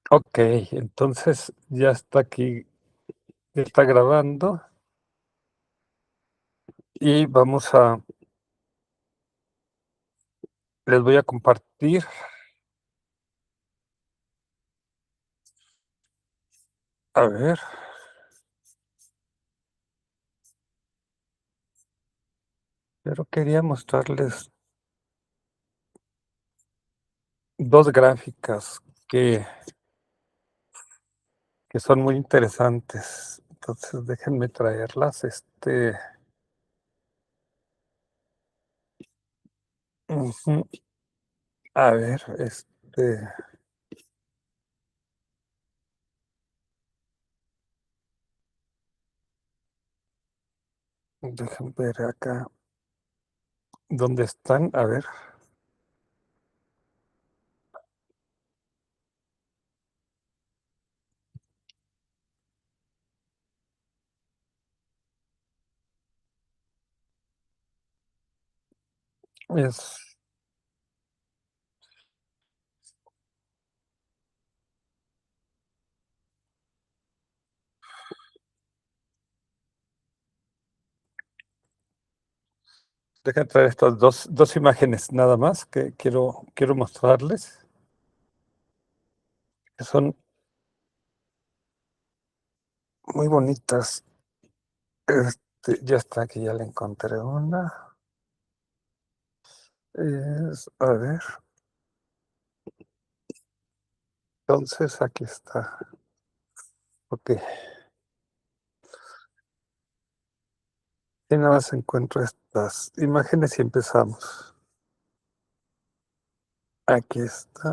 Ok, entonces ya está aquí, ya está grabando y les voy a compartir, a ver, pero quería mostrarles dos gráficas que, que son muy interesantes. Entonces déjenme traerlas, ujú, a ver, déjenme ver acá, ¿dónde están? A ver, es, déjenme traer estas dos imágenes nada más que quiero mostrarles, que son muy bonitas. Ya está, aquí ya le encontré una. A ver, entonces aquí está. Ok, y nada más encuentro estas imágenes y empezamos. Aquí está.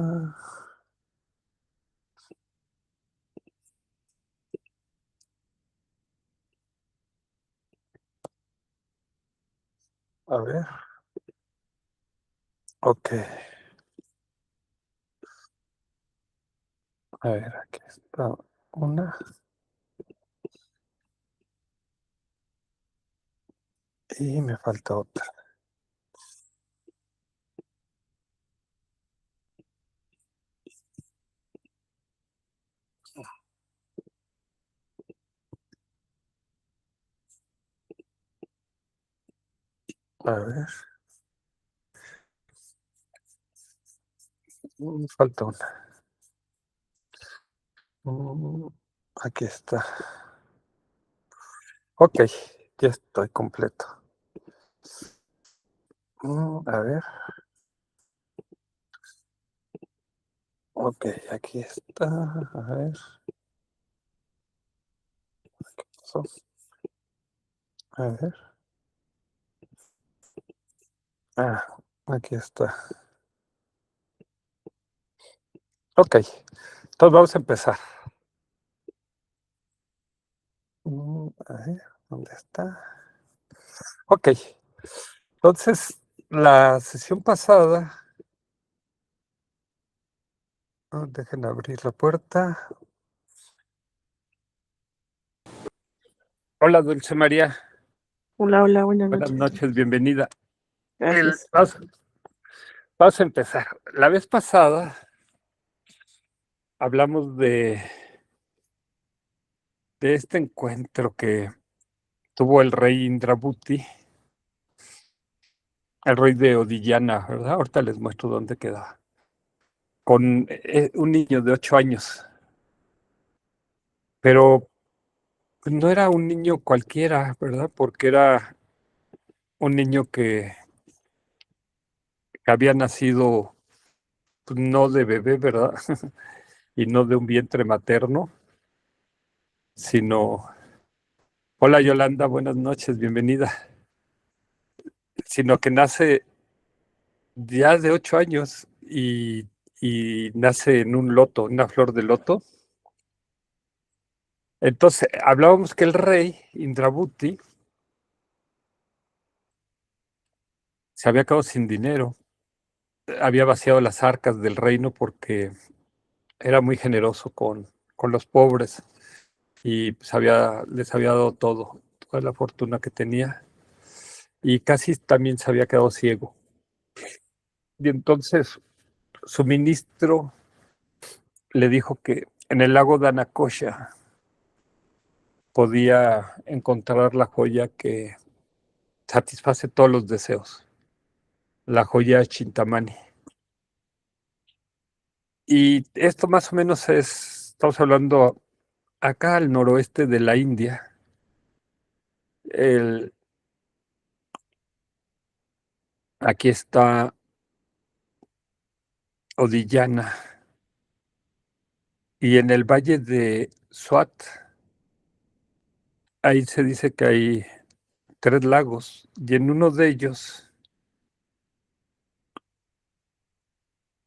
A ver, ok. A ver, aquí está una. Y me falta otra. A ver, falta una. Mm, Aquí está. Ok, ya estoy completo. A ver, ok, aquí está. A ver, ¿qué pasó? A ver. Ah, aquí está. Ok, entonces vamos a empezar. A ver, ¿dónde está? Ok, entonces la sesión pasada, dejen abrir la puerta. Hola, Dulce María, Hola, hola, buenas buenas noches. noches, bienvenida. El- Gracias. vamos, vamos a empezar. La vez pasada hablamos de este encuentro que tuvo el rey Indrabhuti, el rey de Odiyana, ¿verdad? Ahorita les muestro dónde queda, con un niño de 8 años, pero pues, no era un niño cualquiera, ¿verdad? Porque era un niño que había nacido pues, no de bebé, ¿verdad? Y no de un vientre materno, sino, hola Yolanda, buenas noches, bienvenida, sino que nace ya de 8 años y nace en un loto, una flor de loto. Entonces, hablábamos que el rey Indrabhuti se había quedado sin dinero, había vaciado las arcas del reino porque era muy generoso con los pobres y pues les había dado todo, toda la fortuna que tenía y casi también se había quedado ciego. Y entonces su ministro le dijo que en el lago de Anacosha podía encontrar la joya que satisface todos los deseos, la joya Chintamani. Y esto más o menos estamos hablando acá al noroeste de la India. El, Aquí está Odiyana. Y en el valle de Swat, ahí se dice que hay 3 lagos. Y en uno de ellos,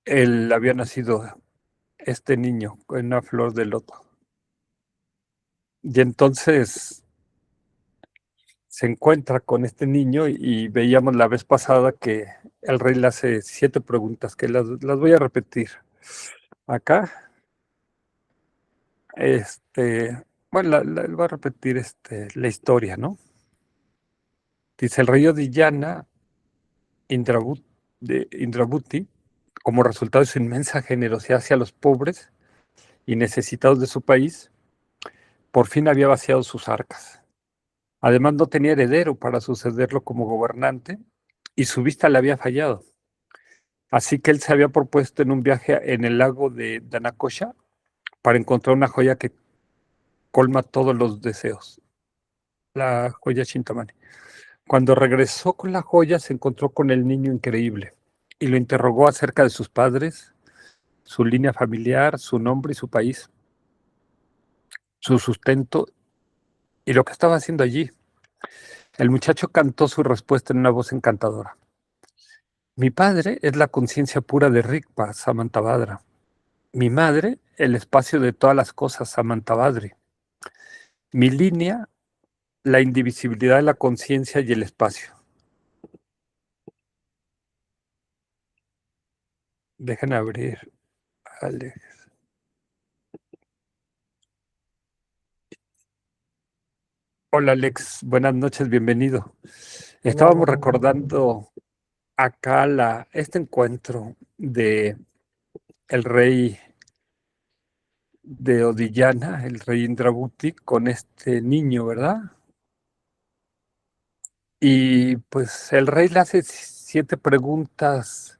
él había nacido este niño con una flor de loto. Y entonces se encuentra con este niño y veíamos la vez pasada que el rey le hace 7 preguntas, que las voy a repetir. Acá, bueno, voy a repetir la historia, ¿no? Dice el rey Odiyana Indrabuti, como resultado de su inmensa generosidad hacia los pobres y necesitados de su país, por fin había vaciado sus arcas. Además, no tenía heredero para sucederlo como gobernante y su vista le había fallado. Así que él se había propuesto en un viaje en el lago de Danakosha para encontrar una joya que colma todos los deseos, la joya Chintamani. Cuando regresó con la joya, se encontró con el niño increíble y lo interrogó acerca de sus padres, su línea familiar, su nombre y su país, su sustento y lo que estaba haciendo allí. El muchacho cantó su respuesta en una voz encantadora. Mi padre es la conciencia pura de Rigpa, Samantabhadra. Mi madre, el espacio de todas las cosas, Samantabhadri. Mi línea, la indivisibilidad de la conciencia y el espacio. Dejen abrir, Alex. Hola Alex, buenas noches, bienvenido. Hola, Estábamos buenas noches. recordando acá este encuentro de el rey de Odiyana, el rey Indrabhuti, con este niño, ¿verdad? Y pues el rey le hace 7 preguntas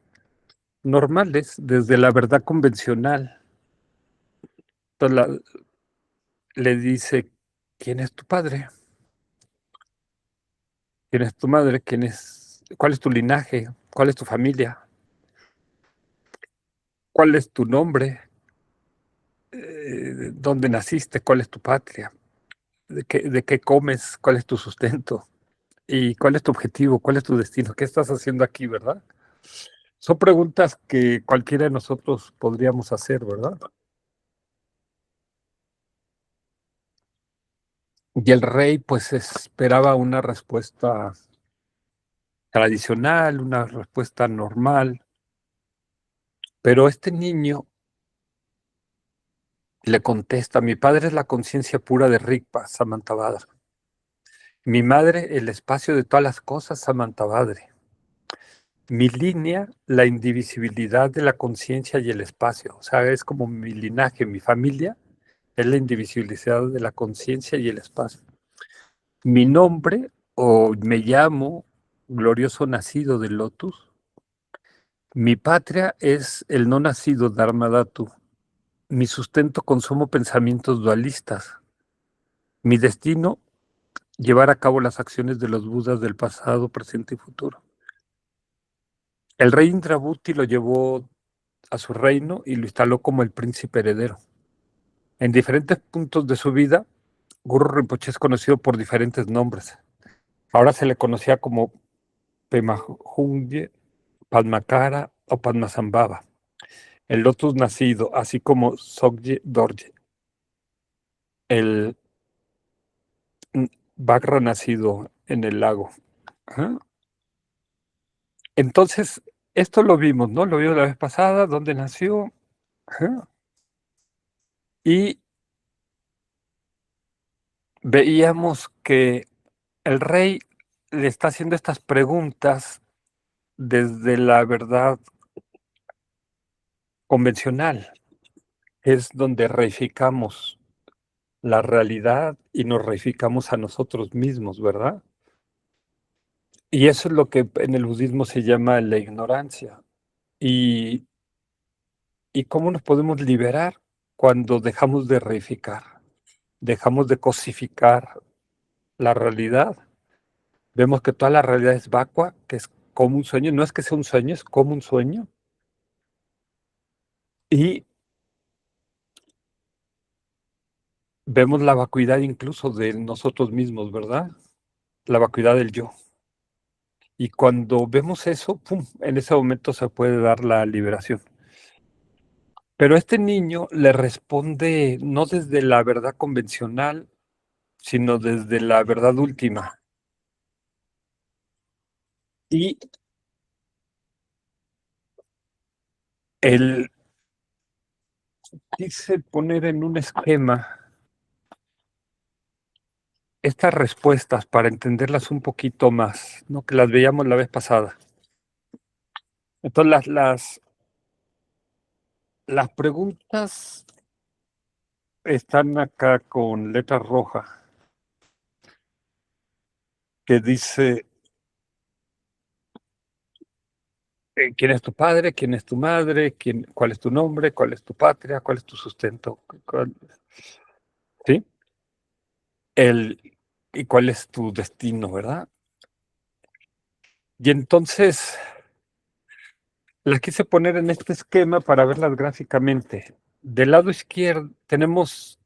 normales, desde la verdad convencional. Entonces le dice, ¿quién es tu padre? ¿Quién es tu madre? ¿Cuál es tu linaje? ¿Cuál es tu familia? ¿Cuál es tu nombre? ¿Dónde naciste? ¿Cuál es tu patria? ¿De qué comes? ¿Cuál es tu sustento? ¿Y cuál es tu objetivo? ¿Cuál es tu destino? ¿Qué estás haciendo aquí, verdad? Son preguntas que cualquiera de nosotros podríamos hacer, ¿verdad? Y el rey pues esperaba una respuesta tradicional, una respuesta normal, pero este niño le contesta, mi padre es la conciencia pura de Rigpa, Samantabhadra. Mi madre, el espacio de todas las cosas, Samantabhadri. Mi línea, la indivisibilidad de la conciencia y el espacio. O sea, es como mi linaje, mi familia, es la indivisibilidad de la conciencia y el espacio. Mi nombre, o me llamo glorioso nacido del Lotus. Mi patria es el no nacido Dharmadhatu. Mi sustento consumo pensamientos dualistas. Mi destino, llevar a cabo las acciones de los Budas del pasado, presente y futuro. El rey Indrabhuti lo llevó a su reino y lo instaló como el príncipe heredero. En diferentes puntos de su vida, Guru Rinpoche es conocido por diferentes nombres. Ahora se le conocía como Pemahungye, Padmakara o Padmasambhava, el lotus nacido, así como Sogye Dorje, el Bagra nacido en el lago. Ajá. Entonces, esto lo vimos, ¿no? Lo vimos la vez pasada, dónde nació. Ajá. Y veíamos que el rey le está haciendo estas preguntas desde la verdad convencional. es donde reificamos la realidad y nos reificamos a nosotros mismos, ¿verdad? Y eso es lo que en el budismo se llama la ignorancia. ¿Y, y cómo nos podemos liberar cuando dejamos de reificar, dejamos de cosificar la realidad? Vemos que toda la realidad es vacua, que es como un sueño, no es que sea un sueño, es como un sueño. Y vemos la vacuidad incluso de nosotros mismos, ¿verdad? La vacuidad del yo. Y cuando vemos eso, ¡pum!, en ese momento se puede dar la liberación. Pero este niño le responde no desde la verdad convencional, sino desde la verdad última. Y él quise poner en un esquema estas respuestas para entenderlas un poquito más, ¿no? Que las veíamos la vez pasada. Entonces, las preguntas están acá con letra roja, que dice, ¿quién es tu padre? ¿Quién es tu madre? ¿Cuál es tu nombre? ¿Cuál es tu patria? ¿Cuál es tu sustento? ¿Sí? ¿Y cuál es tu destino, verdad? Y entonces las quise poner en este esquema para verlas gráficamente. Del lado izquierdo tenemos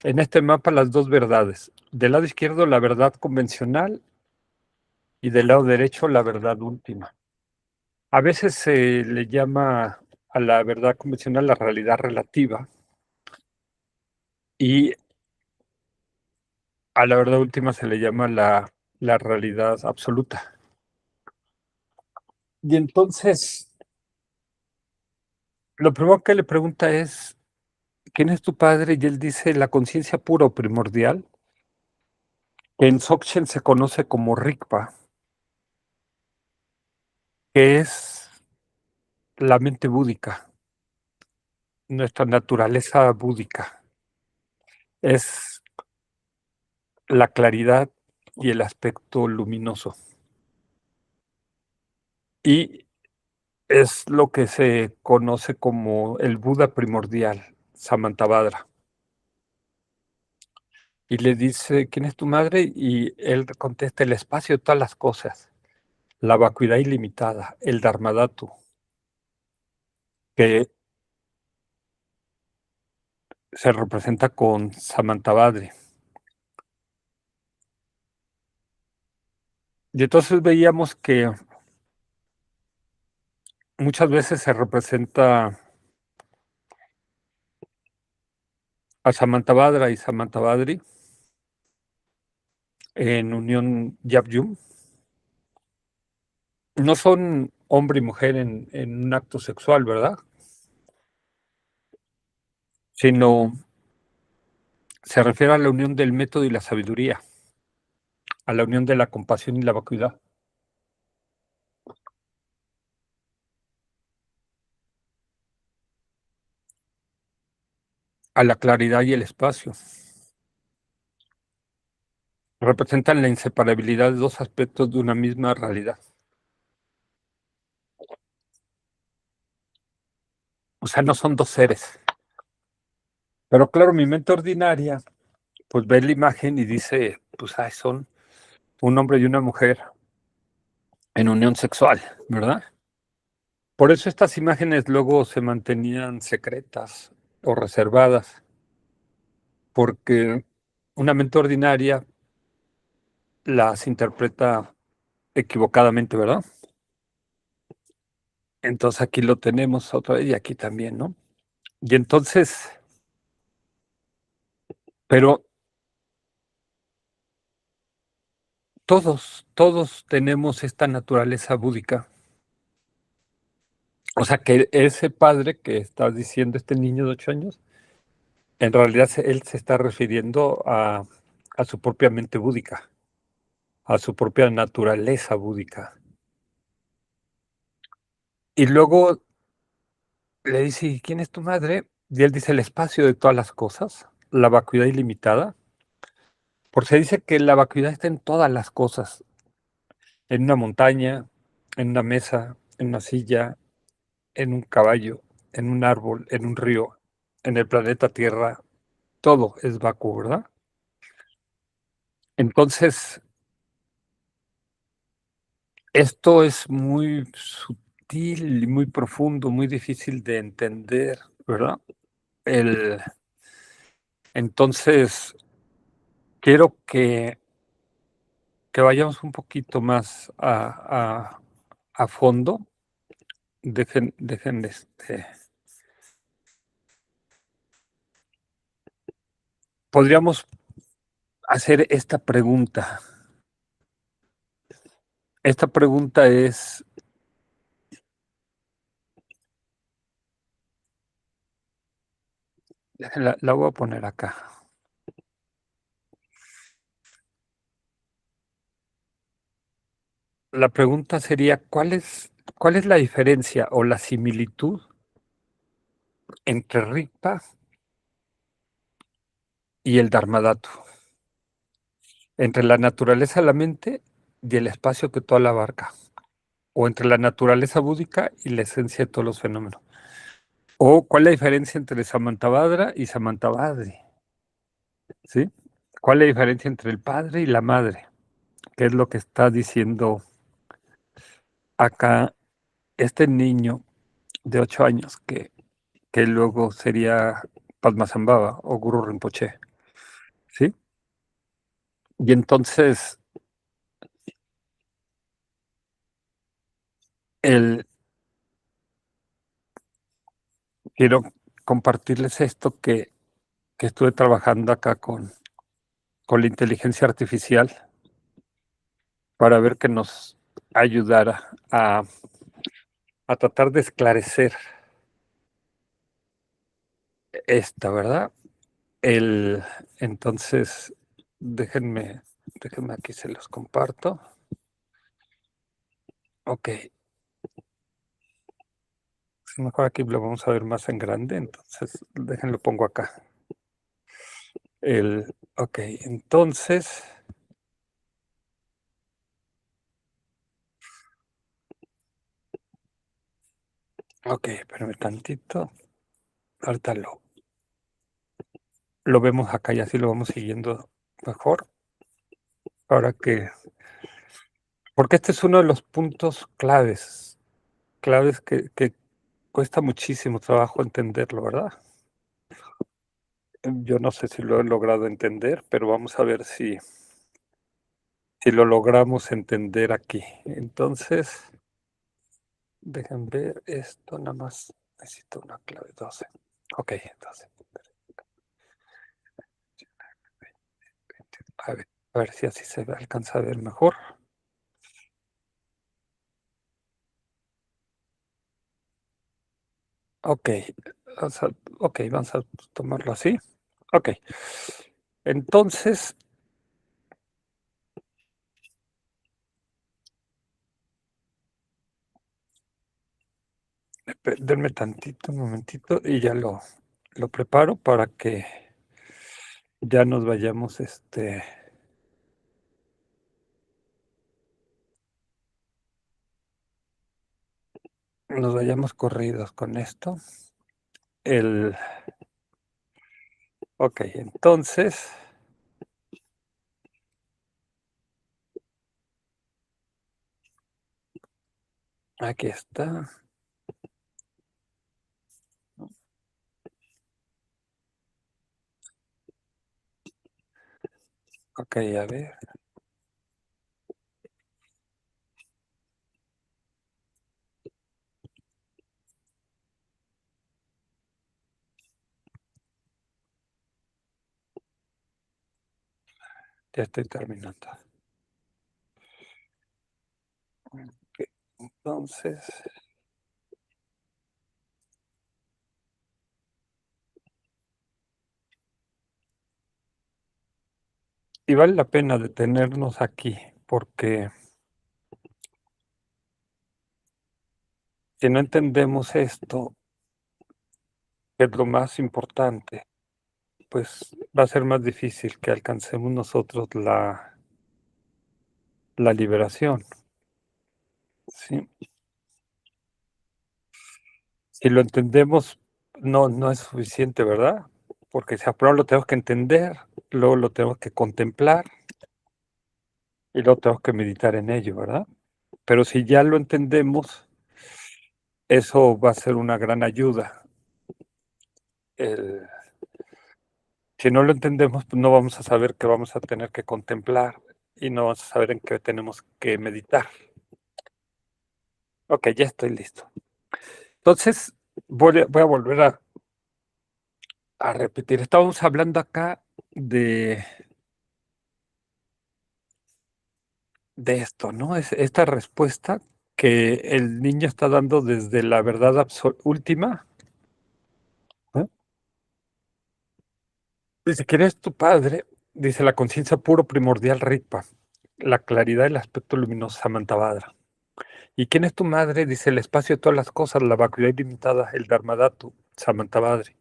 en este mapa las dos verdades. Del lado izquierdo la verdad convencional y del lado derecho la verdad última. A veces se le llama a la verdad convencional la realidad relativa y a la verdad última se le llama la realidad absoluta. Y entonces, lo primero que le pregunta es, ¿quién es tu padre? Y él dice, la conciencia pura o primordial, que en Dzogchen se conoce como Rigpa, que es la mente búdica, nuestra naturaleza búdica. Es la claridad y el aspecto luminoso. Y es lo que se conoce como el Buda primordial, Samantabhadra. Y le dice, ¿quién es tu madre? Y él contesta, el espacio de todas las cosas, la vacuidad ilimitada, el Dharmadhatu, que se representa con Samantabhadra. Y entonces veíamos que muchas veces se representa a Samantabhadra y Samantabhadri en unión Yab-Yum. No son hombre y mujer en un acto sexual, ¿verdad? Sino se refiere a la unión del método y la sabiduría, a la unión de la compasión y la vacuidad, a la claridad y el espacio. Representan la inseparabilidad de dos aspectos de una misma realidad. O sea, no son dos seres. Pero claro, mi mente ordinaria, pues ve la imagen y dice, pues son un hombre y una mujer en unión sexual, ¿verdad? Por eso estas imágenes luego se mantenían secretas o reservadas, porque una mente ordinaria las interpreta equivocadamente, ¿verdad? Entonces aquí lo tenemos otra vez y aquí también, ¿no? Y entonces, pero todos tenemos esta naturaleza búdica. O sea que ese padre que estás diciendo, este niño de 8 años, en realidad él se está refiriendo a su propia mente búdica, a su propia naturaleza búdica. Y luego le dice, ¿quién es tu madre? Y él dice: "El espacio de todas las cosas, la vacuidad ilimitada", porque se dice que la vacuidad está en todas las cosas, en una montaña, en una mesa, en una silla, en un caballo, en un árbol, en un río, en el planeta Tierra, todo es vacuo, ¿verdad? Entonces, esto es muy sutil y muy profundo, muy difícil de entender, ¿verdad? El entonces, quiero que vayamos un poquito más a fondo. Dejen, podríamos hacer esta pregunta. Esta pregunta es, la voy a poner acá. La pregunta sería, ¿cuál es la diferencia o la similitud entre Rigpa y el Dharmadhatu? Entre la naturaleza de la mente y el espacio que toda la abarca, o entre la naturaleza búdica y la esencia de todos los fenómenos. O cuál es la diferencia entre Samantabhadra y Samantabhadri, ¿sí? ¿Cuál es la diferencia entre el padre y la madre? ¿Qué es lo que está diciendo acá este niño de 8 años que luego sería Padmasambhava o Guru Rinpoche, ¿sí? Y entonces, el, quiero compartirles esto que estuve trabajando acá con la inteligencia artificial para ver que nos ayudara a tratar de esclarecer esta, ¿verdad? El, entonces, déjenme, déjenme aquí, se los comparto. Ok, mejor aquí lo vamos a ver más en grande, entonces déjenlo pongo acá. Ok, entonces, ok, espérame tantito. Ahorita lo vemos acá y así lo vamos siguiendo mejor. Ahora que, porque este es uno de los puntos claves que cuesta muchísimo trabajo entenderlo, ¿verdad? Yo no sé si lo he logrado entender, pero vamos a ver si lo logramos entender aquí. Entonces, dejen ver esto, nada más necesito una clave 12. Ok, entonces, a ver si así se alcanza a ver mejor. Ok, vamos a, ok, vamos a tomarlo así. Ok, entonces, denme tantito, un momentito, y ya lo preparo para que ya nos vayamos, nos vayamos corridos con esto. El, ok, entonces, aquí está. Ok, a ver, ya estoy terminando. Ok, entonces, y vale la pena detenernos aquí, porque si no entendemos esto, que es lo más importante, pues va a ser más difícil que alcancemos nosotros la liberación, ¿sí? Si lo entendemos, no es suficiente, ¿verdad? Porque si a prueba lo tenemos que entender, luego lo tenemos que contemplar y luego tenemos que meditar en ello, ¿verdad? Pero si ya lo entendemos, eso va a ser una gran ayuda. El Si no lo entendemos, pues no vamos a saber qué vamos a tener que contemplar y no vamos a saber en qué tenemos que meditar. Ok, ya estoy listo. Entonces, voy a volver a repetir. Estábamos hablando acá de esto, ¿no? Es esta respuesta que el niño está dando desde la verdad última. ¿Eh? Dice, ¿quién es tu padre? Dice la conciencia puro primordial Rigpa, la claridad, el aspecto luminoso Samantabhadra. ¿Y quién es tu madre? Dice el espacio de todas las cosas, la vacuidad ilimitada, el Dharmadhatu, Samantabhadri.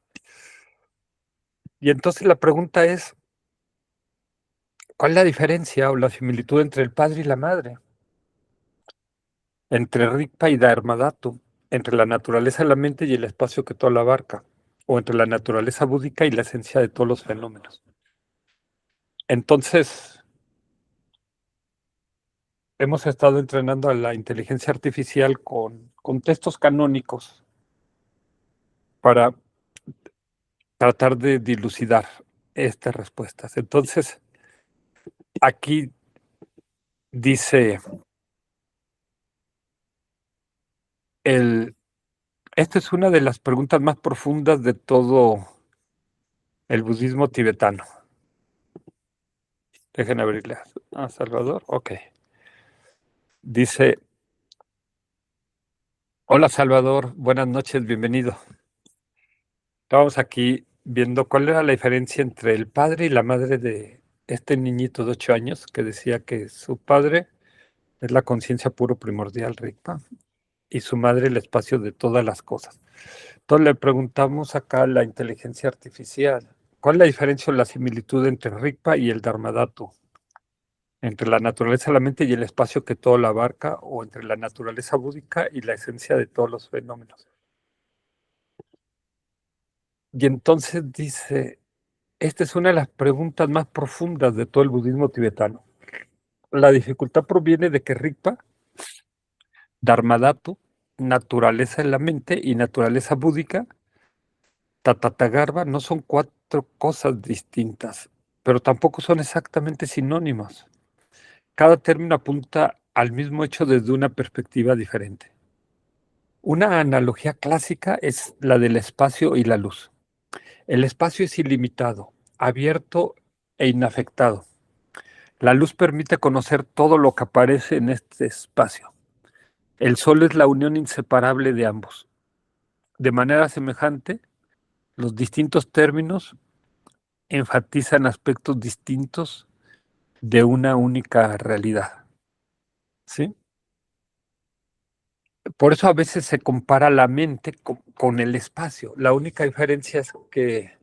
Y entonces la pregunta es, ¿cuál es la diferencia o la similitud entre el padre y la madre? Entre Rigpa y Dharmadhatu, entre la naturaleza de la mente y el espacio que todo la abarca, o entre la naturaleza búdica y la esencia de todos los fenómenos. Entonces, hemos estado entrenando a la inteligencia artificial con textos canónicos para tratar de dilucidar estas respuestas. Entonces, aquí dice el, esta es una de las preguntas más profundas de todo el budismo tibetano. Dejen abrirle a Salvador. Ok. Dice, hola Salvador, buenas noches, bienvenido. Estábamos aquí viendo cuál era la diferencia entre el padre y la madre de este niñito de 8 años que decía que su padre es la conciencia puro primordial, Rigpa, y su madre el espacio de todas las cosas. Entonces le preguntamos acá a la inteligencia artificial, ¿cuál es la diferencia o la similitud entre Rigpa y el Dharmadhatu? Entre la naturaleza de la mente y el espacio que todo la abarca, o entre la naturaleza búdica y la esencia de todos los fenómenos. Y entonces dice, esta es una de las preguntas más profundas de todo el budismo tibetano. La dificultad proviene de que Rigpa, Dharmadhatu, naturaleza en la mente y naturaleza búdica, Tathagarbha no son cuatro cosas distintas, pero tampoco son exactamente sinónimas. Cada término apunta al mismo hecho desde una perspectiva diferente. Una analogía clásica es la del espacio y la luz. El espacio es ilimitado, abierto e inafectado. La luz permite conocer todo lo que aparece en este espacio. El sol es la unión inseparable de ambos. De manera semejante, los distintos términos enfatizan aspectos distintos de una única realidad. ¿Sí? Por eso a veces se compara la mente con el espacio. La única diferencia es que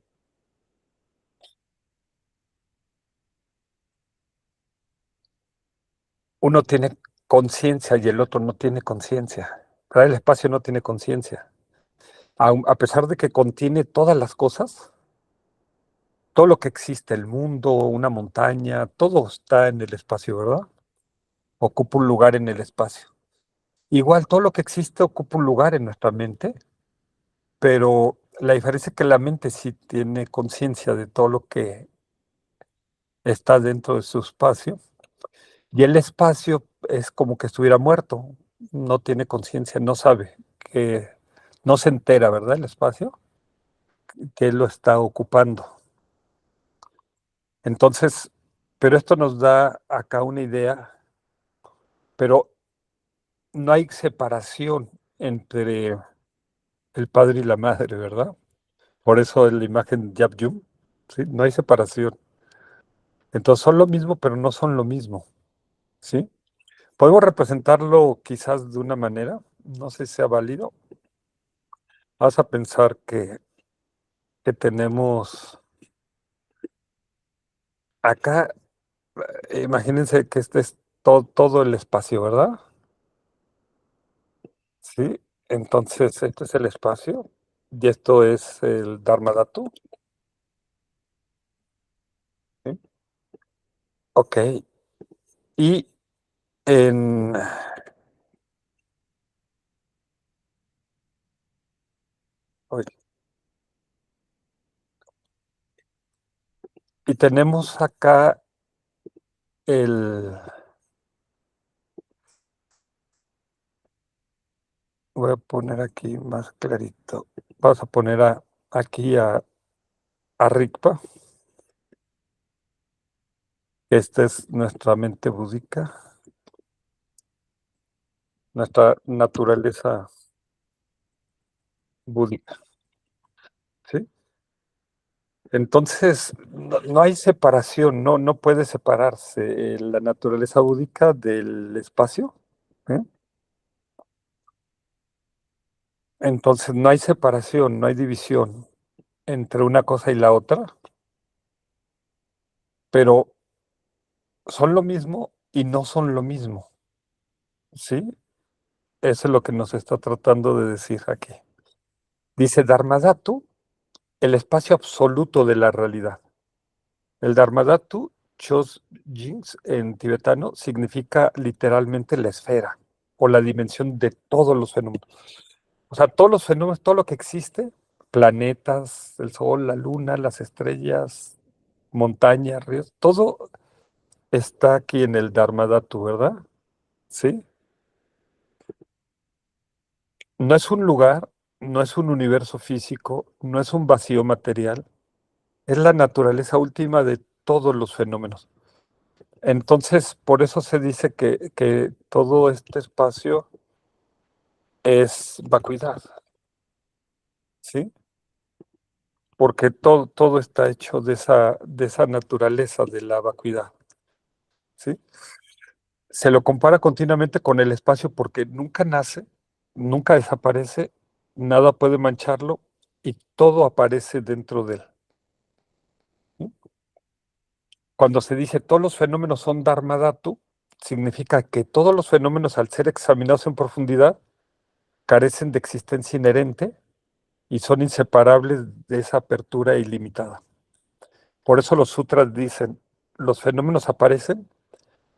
uno tiene conciencia y el otro no tiene conciencia. ¿Verdad? El espacio no tiene conciencia. A pesar de que contiene todas las cosas, todo lo que existe, el mundo, una montaña, todo está en el espacio, ¿verdad? Ocupa un lugar en el espacio. Igual todo lo que existe ocupa un lugar en nuestra mente, pero la diferencia es que la mente sí tiene conciencia de todo lo que está dentro de su espacio, y el espacio es como que estuviera muerto, no tiene conciencia, no sabe, que no se entera, ¿verdad? El espacio, que él lo está ocupando. Entonces, pero esto nos da acá una idea, pero no hay separación entre el padre y la madre, ¿verdad? Por eso en la imagen Yab Yum, ¿sí? No hay separación. Entonces son lo mismo, pero no son lo mismo, ¿sí? Podemos representarlo quizás de una manera, no sé si sea válido. Vas a pensar que que tenemos acá, imagínense que este es todo el espacio, ¿verdad? Sí. Entonces, este es el espacio y esto es el Dharmadhatu. ¿Sí? Ok. Y en, oye, y tenemos acá el, voy a poner aquí más clarito. Vamos a poner aquí a Rigpa. Esta es nuestra mente búdica, nuestra naturaleza búdica, ¿sí? Entonces, no hay separación, no puede separarse la naturaleza búdica del espacio, ¿eh? Entonces, no hay separación, no hay división entre una cosa y la otra, pero son lo mismo y no son lo mismo, ¿sí? Eso es lo que nos está tratando de decir aquí. Dice Dharmadhatu, el espacio absoluto de la realidad. El Dharmadhatu, Chos Jings en tibetano, significa literalmente la esfera o la dimensión de todos los fenómenos. O sea, todos los fenómenos, todo lo que existe, planetas, el sol, la luna, las estrellas, montañas, ríos, todo está aquí en el Dharmadhatu, ¿verdad? Sí. No es un lugar, no es un universo físico, no es un vacío material, es la naturaleza última de todos los fenómenos. Entonces, por eso se dice que todo este espacio es vacuidad, ¿sí? Porque todo está hecho de esa naturaleza de la vacuidad, ¿sí? Se lo compara continuamente con el espacio porque nunca nace, nunca desaparece, nada puede mancharlo y todo aparece dentro de él, ¿sí? Cuando se dice todos los fenómenos son Dharmadhatu, significa que todos los fenómenos, al ser examinados en profundidad, carecen de existencia inherente y son inseparables de esa apertura ilimitada. Por eso los sutras dicen, los fenómenos aparecen,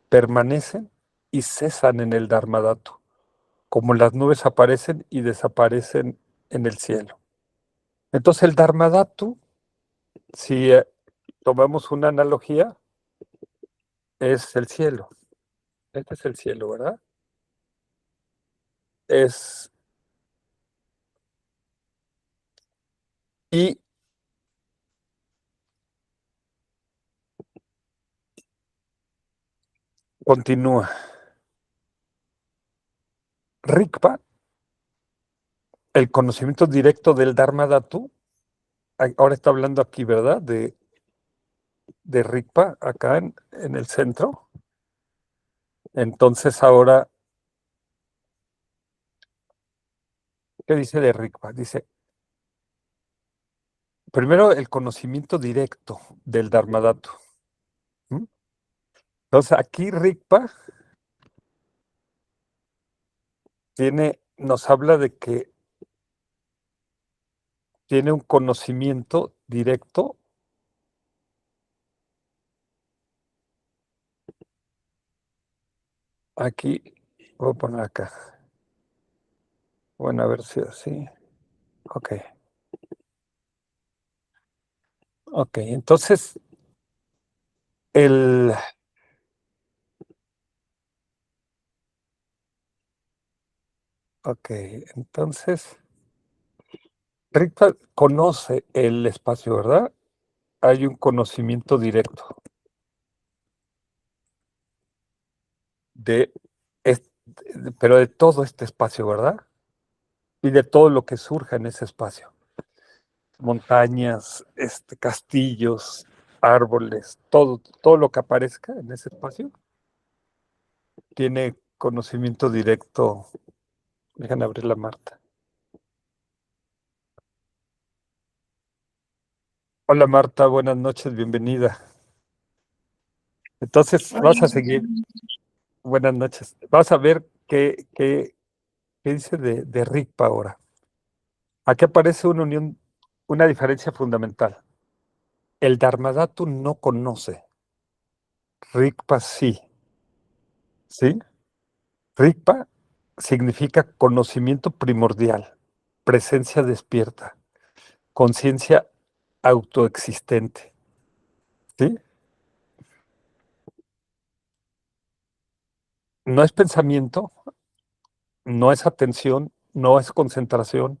permanecen y cesan en el Dharmadhatu, como las nubes aparecen y desaparecen en el cielo. Entonces el Dharmadhatu, si tomamos una analogía, es el cielo. Este es el cielo, ¿verdad? Es, y continúa. Rigpa, el conocimiento directo del Dharmadhatu, ahora está hablando aquí, ¿verdad? De Rigpa, acá en el centro. Entonces ahora, ¿qué dice de Rigpa? Dice, primero el conocimiento directo del Dharmadhatu. ¿M? Entonces aquí Rigpa nos habla de que tiene un conocimiento directo. Aquí, voy a poner acá. Bueno, a ver si así. Ok, ok. Entonces, el, ok, entonces, Rigpa conoce el espacio, ¿verdad? Hay un conocimiento directo de, pero de todo este espacio, ¿verdad? Y de todo lo que surja en ese espacio. Montañas, castillos, árboles, todo lo que aparezca en ese espacio tiene conocimiento directo. Dejan abrir la Marta. Hola Marta, buenas noches, bienvenida. Entonces, Hola. vas a seguir, buenas noches. Vas a ver qué dice de RICPA ahora. Aquí aparece una unión, una diferencia fundamental. El Dharmadhatu no conoce, RICPA sí, ¿sí? RICPA significa conocimiento primordial, presencia despierta, conciencia autoexistente, ¿sí? No es pensamiento, no es atención, no es concentración.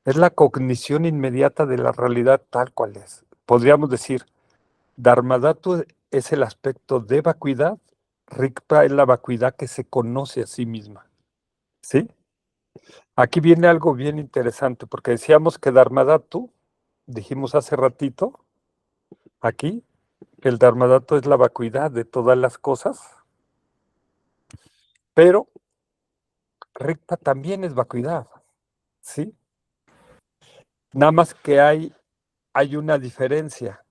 Es la cognición inmediata de la realidad tal cual es. Podríamos decir, Dharmadhatu es el aspecto de vacuidad, Rigpa es la vacuidad que se conoce a sí misma. ¿Sí? Aquí viene algo bien interesante, porque decíamos que Dharmadhatu, dijimos hace ratito, aquí, el Dharmadhatu es la vacuidad de todas las cosas, pero Rigpa también es vacuidad. ¿Sí? Nada más que hay una diferencia.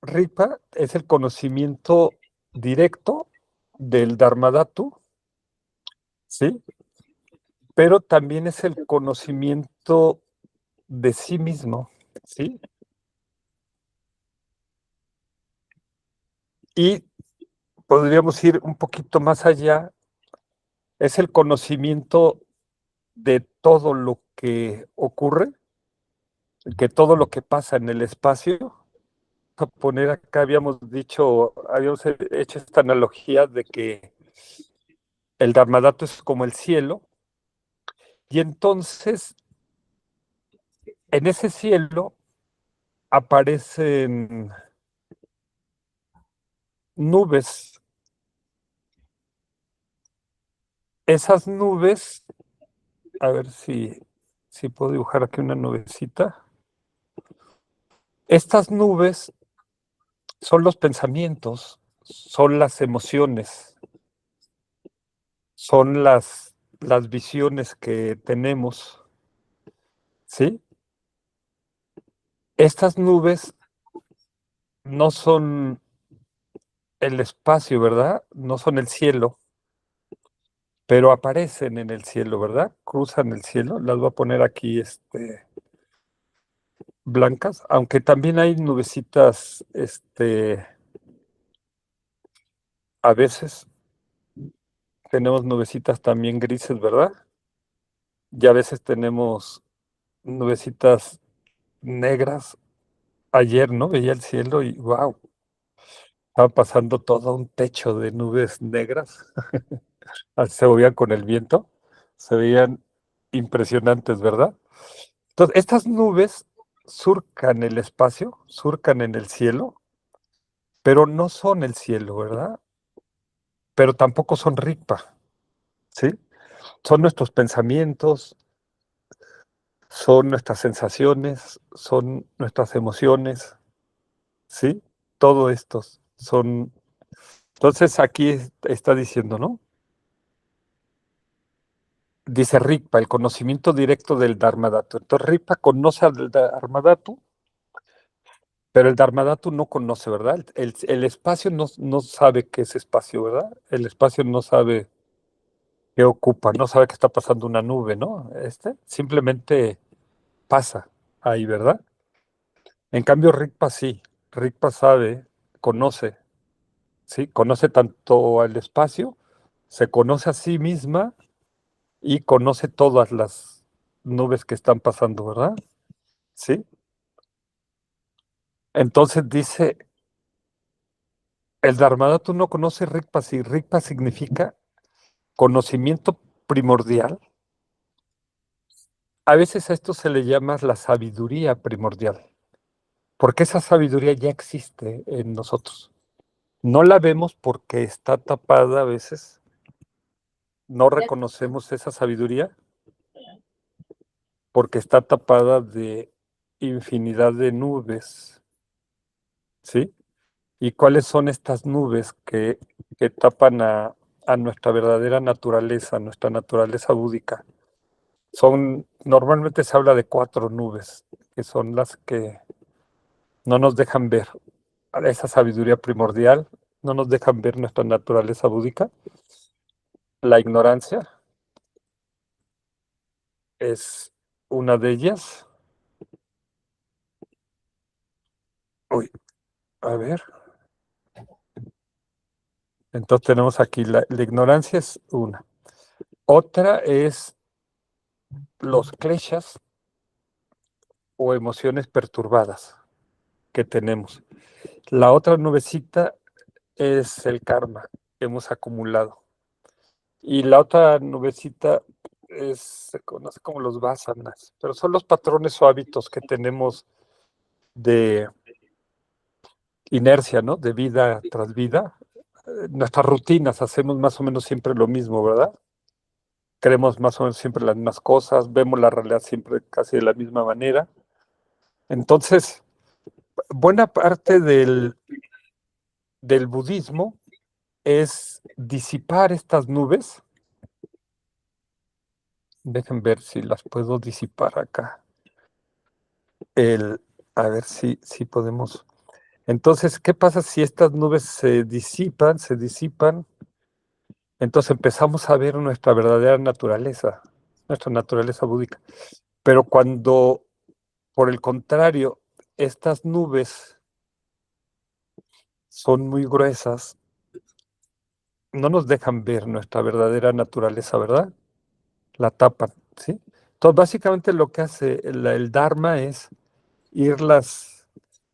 Ripa es el conocimiento directo del Dharmadhatu, ¿sí? Pero también es el conocimiento de sí mismo, ¿sí? Y podríamos ir un poquito más allá, es el conocimiento de todo lo que ocurre, que todo lo que pasa en el espacio. A poner acá, habíamos hecho esta analogía de que el Dharmadhatu es como el cielo, y entonces en ese cielo aparecen nubes. Esas nubes, a ver si puedo dibujar aquí una nubecita. Estas nubes son los pensamientos, son las emociones, son las visiones que tenemos, ¿sí? Estas nubes no son el espacio, ¿verdad? No son el cielo, pero aparecen en el cielo, ¿verdad? Cruzan el cielo. Las voy a poner aquí, blancas, aunque también hay nubecitas, a veces tenemos nubecitas también grises, ¿verdad? Y a veces tenemos nubecitas negras. Ayer, ¿no? Veía el cielo y wow, estaba pasando todo un techo de nubes negras. Así se movían con el viento, se veían impresionantes, ¿verdad? Entonces, estas nubes surcan el espacio, surcan en el cielo, pero no son el cielo, ¿verdad? Pero tampoco son Rigpa, ¿sí? Son nuestros pensamientos, son nuestras sensaciones, son nuestras emociones, ¿sí? Todo estos son. Entonces aquí está diciendo, ¿no? Dice Rigpa, el conocimiento directo del Dharmadhatu. Entonces Rigpa conoce al Dharmadhatu, pero el Dharmadhatu no conoce, ¿verdad? El espacio no sabe qué es espacio, ¿verdad? El espacio no sabe qué ocupa, no sabe que está pasando una nube, ¿no? Simplemente pasa ahí, ¿verdad? En cambio, Rigpa sí, Rigpa sabe, conoce, ¿sí? Conoce tanto al espacio, se conoce a sí misma y conoce todas las nubes que están pasando, ¿verdad? Sí. Entonces dice, el Dharmadhatu no conoce Rigpa, sí, Rigpa significa conocimiento primordial. A veces a esto se le llama la sabiduría primordial, porque esa sabiduría ya existe en nosotros. No la vemos porque está tapada a veces, no reconocemos esa sabiduría porque está tapada de infinidad de nubes, ¿sí? ¿Y cuáles son estas nubes que tapan a nuestra verdadera naturaleza, nuestra naturaleza búdica? Normalmente se habla de cuatro nubes, que son las que no nos dejan ver esa sabiduría primordial, no nos dejan ver nuestra naturaleza búdica. La ignorancia es una de ellas. Uy, a ver. Entonces tenemos aquí la ignorancia es una. Otra es los kleshas o emociones perturbadas que tenemos. La otra nubecita es el karma que hemos acumulado. Y la otra nubecita se conoce como los vasanas, pero son los patrones o hábitos que tenemos de inercia, ¿no? De vida tras vida. Nuestras rutinas, hacemos más o menos siempre lo mismo, ¿verdad? Creemos más o menos siempre las mismas cosas, vemos la realidad siempre casi de la misma manera. Entonces, buena parte del budismo es disipar estas nubes. Dejen ver si las puedo disipar acá. El, a ver si podemos. Entonces, ¿qué pasa si estas nubes se disipan, se disipan? Entonces empezamos a ver nuestra verdadera naturaleza, nuestra naturaleza búdica. Pero cuando, por el contrario, estas nubes son muy gruesas, no nos dejan ver nuestra verdadera naturaleza, ¿verdad? La tapan, ¿sí? Entonces, básicamente lo que hace el Dharma es irlas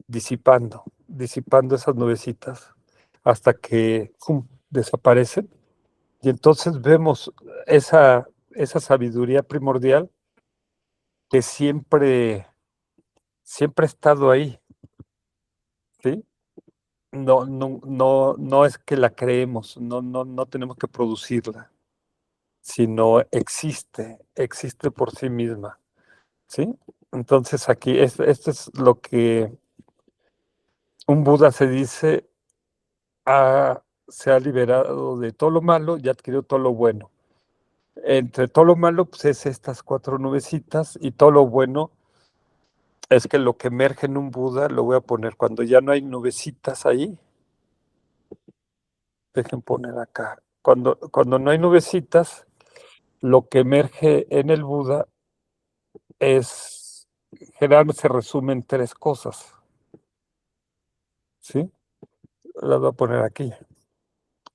disipando, disipando esas nubecitas hasta que ¡pum!, desaparecen. Y entonces vemos esa sabiduría primordial que siempre ha estado ahí, ¿sí? No es que la creemos, no tenemos que producirla, sino existe por sí misma, ¿sí? Entonces aquí, esto es lo que un Buda se dice, se ha liberado de todo lo malo y ha adquirido todo lo bueno. Entre todo lo malo, pues es estas cuatro nubecitas y todo lo bueno es que lo que emerge en un Buda, lo voy a poner cuando ya no hay nubecitas ahí. Dejen poner acá. Cuando no hay nubecitas, lo que emerge en el Buda es, generalmente se resume en tres cosas, ¿sí? Las voy a poner aquí.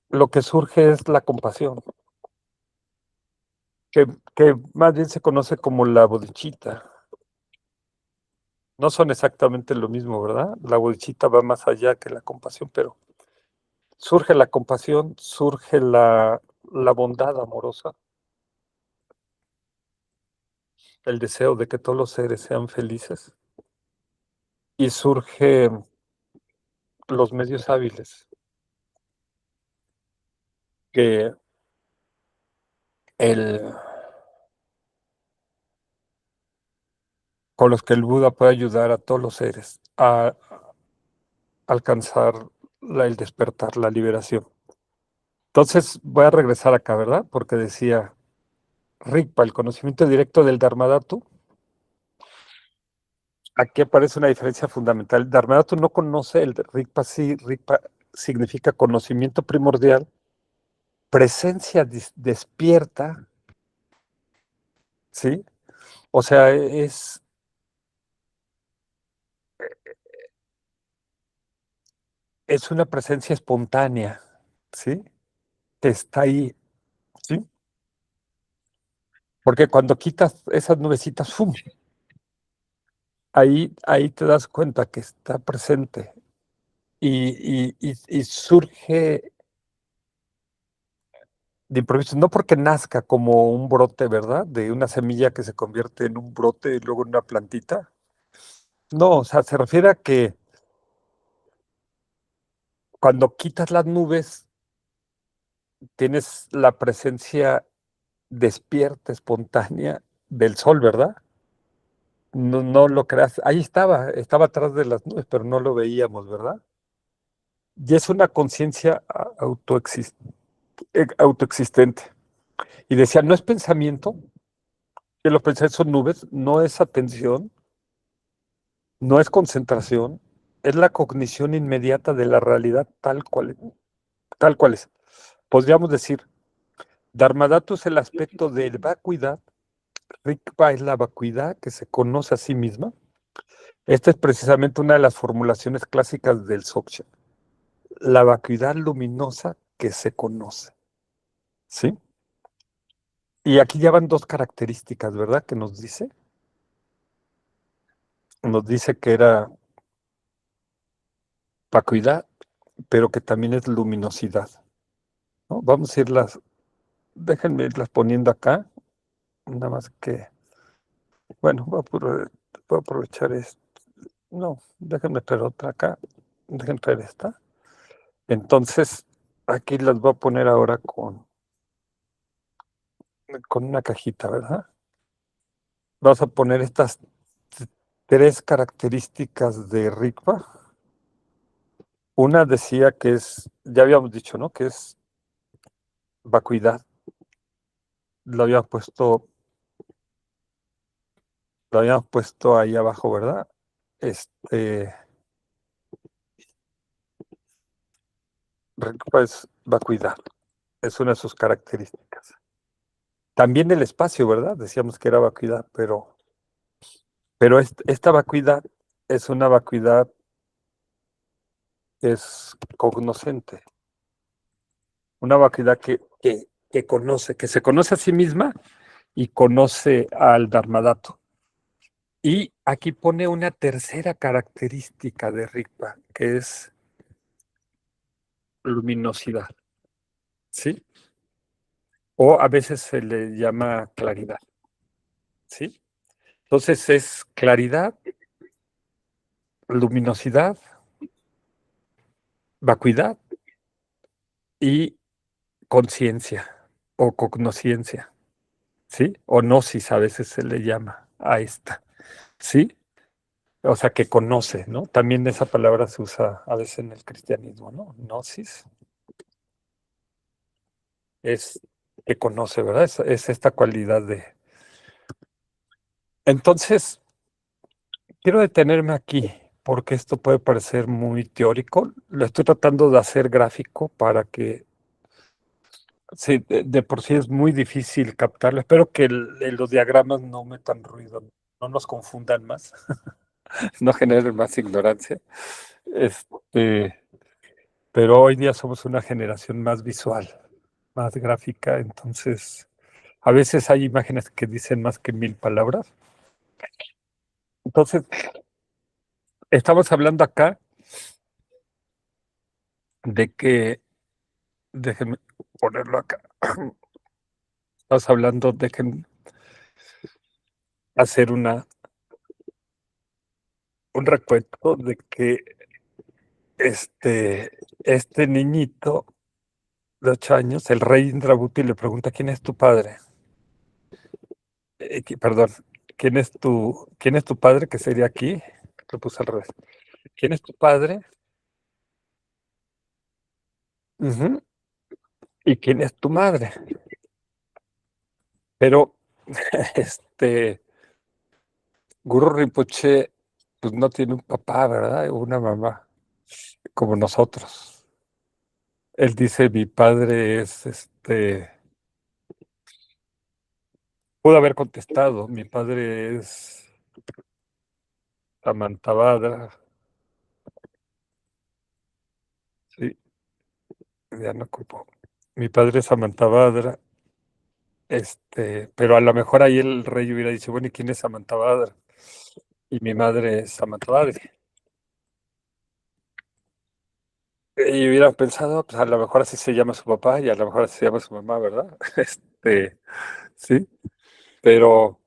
Lo que surge es la compasión, que, que más bien se conoce como la bodichita. No son exactamente lo mismo, ¿verdad? La bodichita va más allá que la compasión, pero surge la compasión, surge la bondad amorosa, el deseo de que todos los seres sean felices, y surge los medios hábiles que el, con los que el Buda puede ayudar a todos los seres a alcanzar el despertar, la liberación. Entonces voy a regresar acá, ¿verdad? Porque decía Rigpa, el conocimiento directo del Dharmadhatu. Aquí aparece una diferencia fundamental. Dharmadhatu no conoce, el Rigpa sí, Rigpa significa conocimiento primordial, presencia despierta, ¿sí? O sea, es una presencia espontánea, ¿sí? Que está ahí, ¿sí? Porque cuando quitas esas nubecitas, ¡fum!, ahí te das cuenta que está presente y surge de improviso, no porque nazca como un brote, ¿verdad? De una semilla que se convierte en un brote y luego en una plantita. No, o sea, se refiere a que cuando quitas las nubes, tienes la presencia despierta, espontánea del sol, ¿verdad? No lo creas. Ahí estaba atrás de las nubes, pero no lo veíamos, ¿verdad? Y es una conciencia autoexistente. Y decía, no es pensamiento, que los pensamientos son nubes, no es atención, no es concentración, es la cognición inmediata de la realidad tal cual es. Podríamos decir, Dharmadhatu es el aspecto de vacuidad, Rigpa es la vacuidad que se conoce a sí misma. Esta es precisamente una de las formulaciones clásicas del Dzogchen, la vacuidad luminosa que se conoce, ¿sí? Y aquí ya van dos características, ¿verdad? Que nos dice que era vacuidad, pero que también es luminosidad, ¿no? Vamos a irlas, déjenme irlas poniendo acá, nada más que, bueno, voy a aprovechar esto. No, déjenme traer otra acá, déjenme traer esta. Entonces, aquí las voy a poner ahora con una cajita, ¿verdad? Vamos a poner estas tres características de Rigpa. Una decía que es, ya habíamos dicho, ¿no? Que es vacuidad. Lo habíamos puesto, lo habíamos puesto ahí abajo, ¿verdad? Rigpa es vacuidad, es una de sus características. También el espacio, ¿verdad? Decíamos que era vacuidad, pero esta vacuidad es una vacuidad que es cognoscente, una vacuidad que conoce, que se conoce a sí misma y conoce al Dharmadato. Y aquí pone una tercera característica de Rigpa, que es luminosidad, ¿sí? O a veces se le llama claridad, ¿sí? Entonces es claridad, luminosidad, vacuidad y conciencia o cognosciencia, ¿sí? O gnosis a veces se le llama a esta, ¿sí? O sea, que conoce, ¿no? También esa palabra se usa a veces en el cristianismo, ¿no? Gnosis es que conoce, ¿verdad? Es esta cualidad de... Entonces, quiero detenerme aquí porque esto puede parecer muy teórico. Lo estoy tratando de hacer gráfico para que, sí, de por sí es muy difícil captarlo. Espero que los diagramas no metan ruido, no nos confundan más, no generen más ignorancia. Este, pero hoy día somos una generación más visual, más gráfica, entonces a veces hay imágenes que dicen más que 1000 palabras. Entonces, estamos hablando acá de que, déjenme ponerlo acá, estamos hablando, déjenme hacer un recuento de que este niñito de 8 años, el rey Indrabhuti le pregunta, ¿quién es tu padre? Perdón, quién es tu padre? Que sería aquí, lo puse al revés. ¿Quién es tu padre? Ujú. ¿Y quién es tu madre? Pero este Guru Rinpoche, pues no tiene un papá, ¿verdad? O una mamá, como nosotros. Él dice, mi padre es pudo haber contestado, mi padre es Samantabhadra, sí, ya no ocupo. Mi padre es Samantabhadra, pero a lo mejor ahí el rey hubiera dicho, bueno, ¿y quién es Samantabhadra? Y mi madre es Samantabhadra. Y hubiera pensado, pues a lo mejor así se llama su papá y a lo mejor así se llama su mamá, ¿verdad? Sí, pero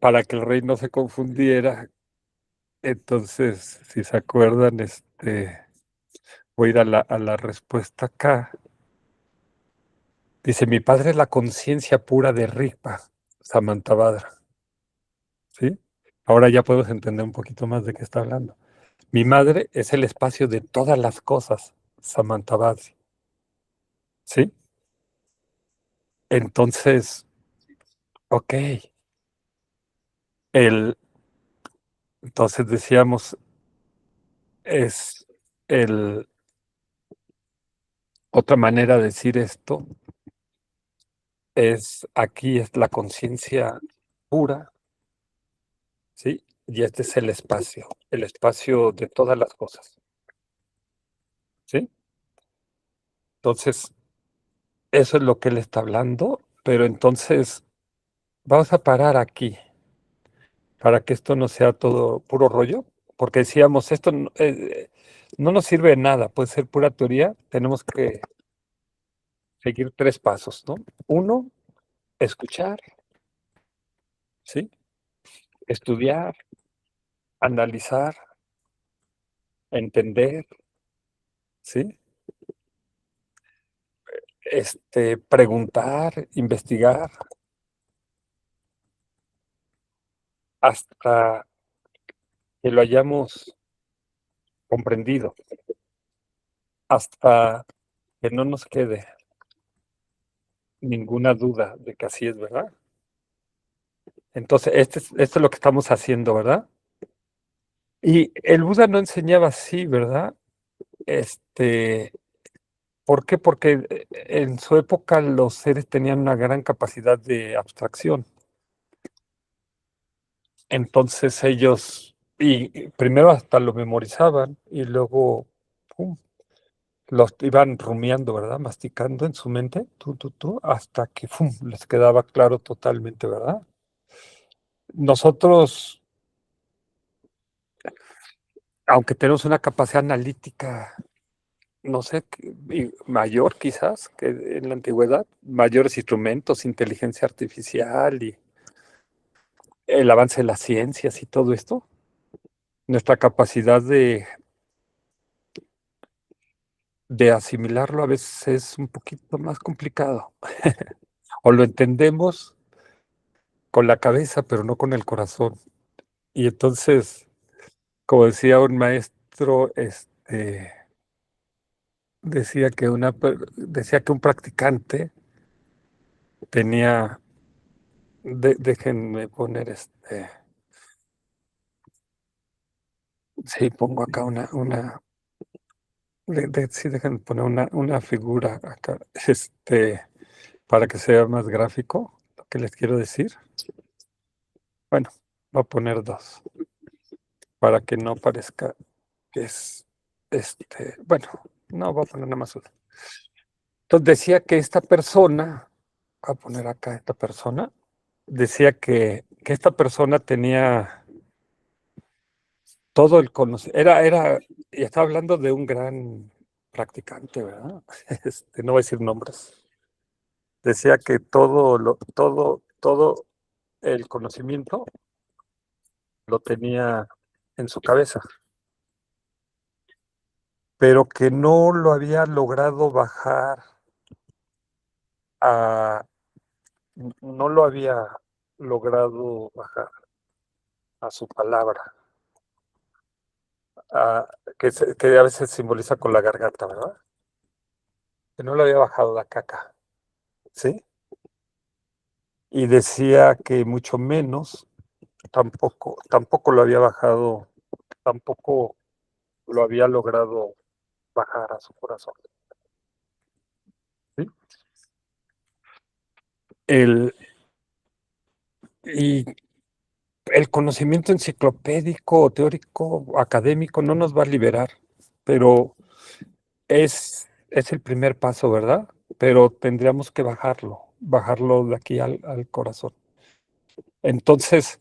para que el rey no se confundiera, entonces, si se acuerdan, voy a ir a la respuesta acá. Dice, mi padre es la conciencia pura de Rigpa, Samantabhadra, ¿sí? Ahora ya podemos entender un poquito más de qué está hablando. Mi madre es el espacio de todas las cosas, Samantabhadra, ¿sí? Entonces, ok, el, entonces decíamos, es el, otra manera de decir esto, es aquí es la conciencia pura, ¿sí? Y este es el espacio de todas las cosas, ¿sí? Entonces, eso es lo que él está hablando, pero entonces vamos a parar aquí para que esto no sea todo puro rollo, porque decíamos, esto no nos sirve de nada, puede ser pura teoría, tenemos que seguir tres pasos, ¿no? Uno, escuchar, ¿sí? Estudiar, analizar, entender, ¿sí? Preguntar, investigar, hasta que lo hayamos comprendido, hasta que no nos quede ninguna duda de que así es, ¿verdad? Entonces, esto es lo que estamos haciendo, ¿verdad? Y el Buda no enseñaba así, ¿verdad? Este, ¿Por qué? Porque en su época los seres tenían una gran capacidad de abstracción. Entonces ellos, y primero hasta lo memorizaban y luego pum, los iban rumiando, ¿verdad? Masticando en su mente, hasta que pum, les quedaba claro totalmente, ¿verdad? Nosotros, aunque tenemos una capacidad analítica, no sé, mayor quizás que en la antigüedad, mayores instrumentos, inteligencia artificial y el avance de las ciencias y todo esto, nuestra capacidad de asimilarlo a veces es un poquito más complicado. O lo entendemos con la cabeza, pero no con el corazón. Y entonces, como decía un maestro, decía que un practicante tenía, déjenme poner sí, pongo acá sí, déjenme poner una figura acá, para que sea más gráfico lo que les quiero decir. Bueno, voy a poner dos, para que no parezca que es, bueno, no, voy a poner nada más una. Entonces decía que esta persona, voy a poner acá esta persona, decía que esta persona tenía todo el conocimiento, y estaba hablando de un gran practicante, ¿verdad? No voy a decir nombres. Decía que todo el conocimiento lo tenía en su cabeza, pero que no lo había logrado bajar a, no lo había logrado bajar a su palabra, a- que a veces simboliza con la garganta, ¿verdad? Que no lo había bajado la caca, ¿sí? Y decía que mucho menos, tampoco lo había bajado, tampoco lo había logrado bajar a su corazón, ¿sí? El, y el conocimiento enciclopédico, teórico, académico no nos va a liberar, pero es el primer paso, ¿verdad? Pero tendríamos que bajarlo de aquí al corazón. Entonces,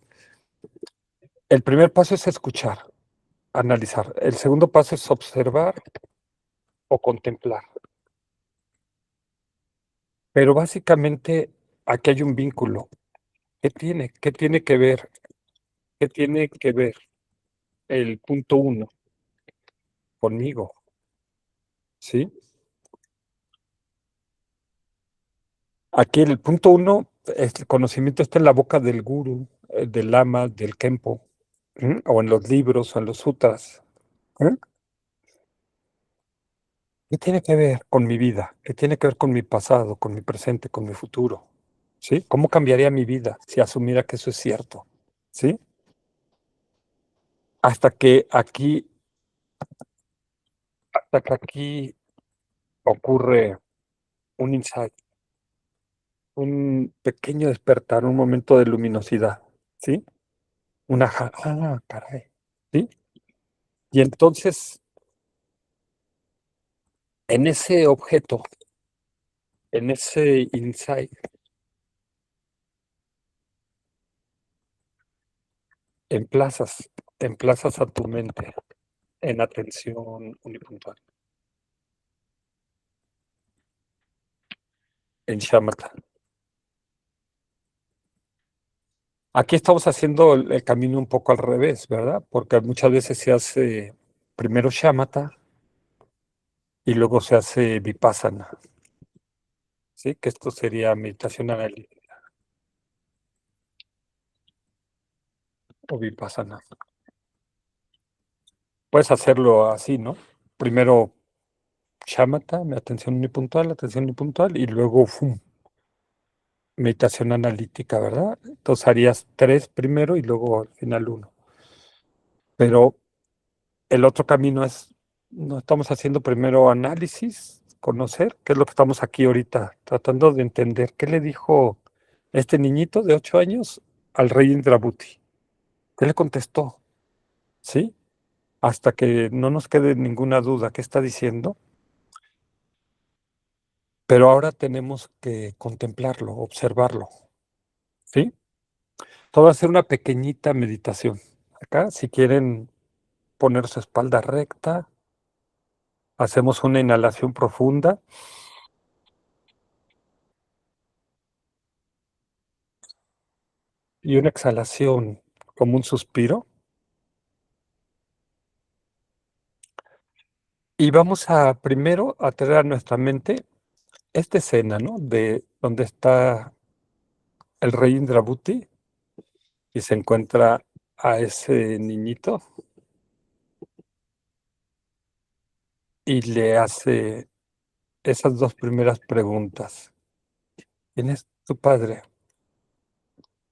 el primer paso es escuchar, analizar. El segundo paso es observar o contemplar. Pero básicamente aquí hay un vínculo. ¿Qué tiene? ¿Qué tiene que ver? ¿Qué tiene que ver el punto uno conmigo? ¿Sí? Aquí el punto uno, el conocimiento está en la boca del guru, del lama, del kempo, o en los libros, o en los sutras. ¿Eh? ¿Qué tiene que ver con mi vida? ¿Qué tiene que ver con mi pasado, con mi presente, con mi futuro? ¿Sí? ¿Cómo cambiaría mi vida si asumiera que eso es cierto? ¿Sí? Hasta que aquí hasta que aquí ocurre un insight, un pequeño despertar, un momento de luminosidad, ¿sí? Caray, ¿sí? Y entonces, en ese objeto, en ese insight, emplazas, emplazas a tu mente en atención unipuntual, en shamatha. Aquí estamos haciendo el camino un poco al revés, ¿verdad? Porque muchas veces se hace primero shamatha y luego se hace vipassana, ¿sí? Que esto sería meditación analítica o vipassana. Puedes hacerlo así, ¿no? Primero shamatha, atención unipuntual, y luego meditación analítica, ¿verdad? Entonces harías tres primero y luego al final uno. Pero el otro camino es, no estamos haciendo primero análisis, conocer, qué es lo que estamos aquí ahorita, tratando de entender qué le dijo este niñito de 8 años al rey Indrabhuti. ¿Qué le contestó? ¿Sí? Hasta que no nos quede ninguna duda qué está diciendo, pero ahora tenemos que contemplarlo, observarlo, ¿sí? Todo va a ser una pequeñita meditación. Acá, si quieren poner su espalda recta, hacemos una inhalación profunda y una exhalación como un suspiro. Y vamos a primero a traer a nuestra mente esta escena, ¿no? De donde está el rey Indrabhuti y se encuentra a ese niñito y le hace esas dos primeras preguntas. ¿Quién es tu padre?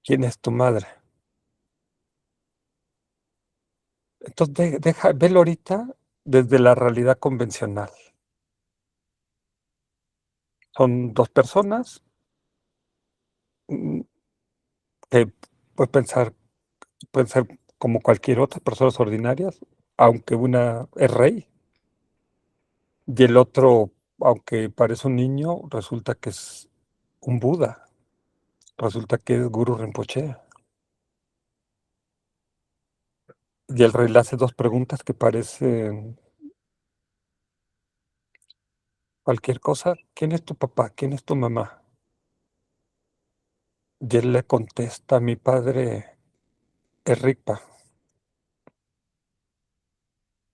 ¿Quién es tu madre? Entonces, velo ahorita desde la realidad convencional. Son dos personas mm, que puedes pensar, pueden ser como cualquier otra, personas ordinarias, aunque una es rey y el otro, aunque parece un niño, resulta que es un Buda, resulta que es Guru Rinpoche. Y el rey le hace dos preguntas que parecen cualquier cosa. ¿Quién es tu papá? ¿Quién es tu mamá? Y él le contesta, mi padre es Rigpa,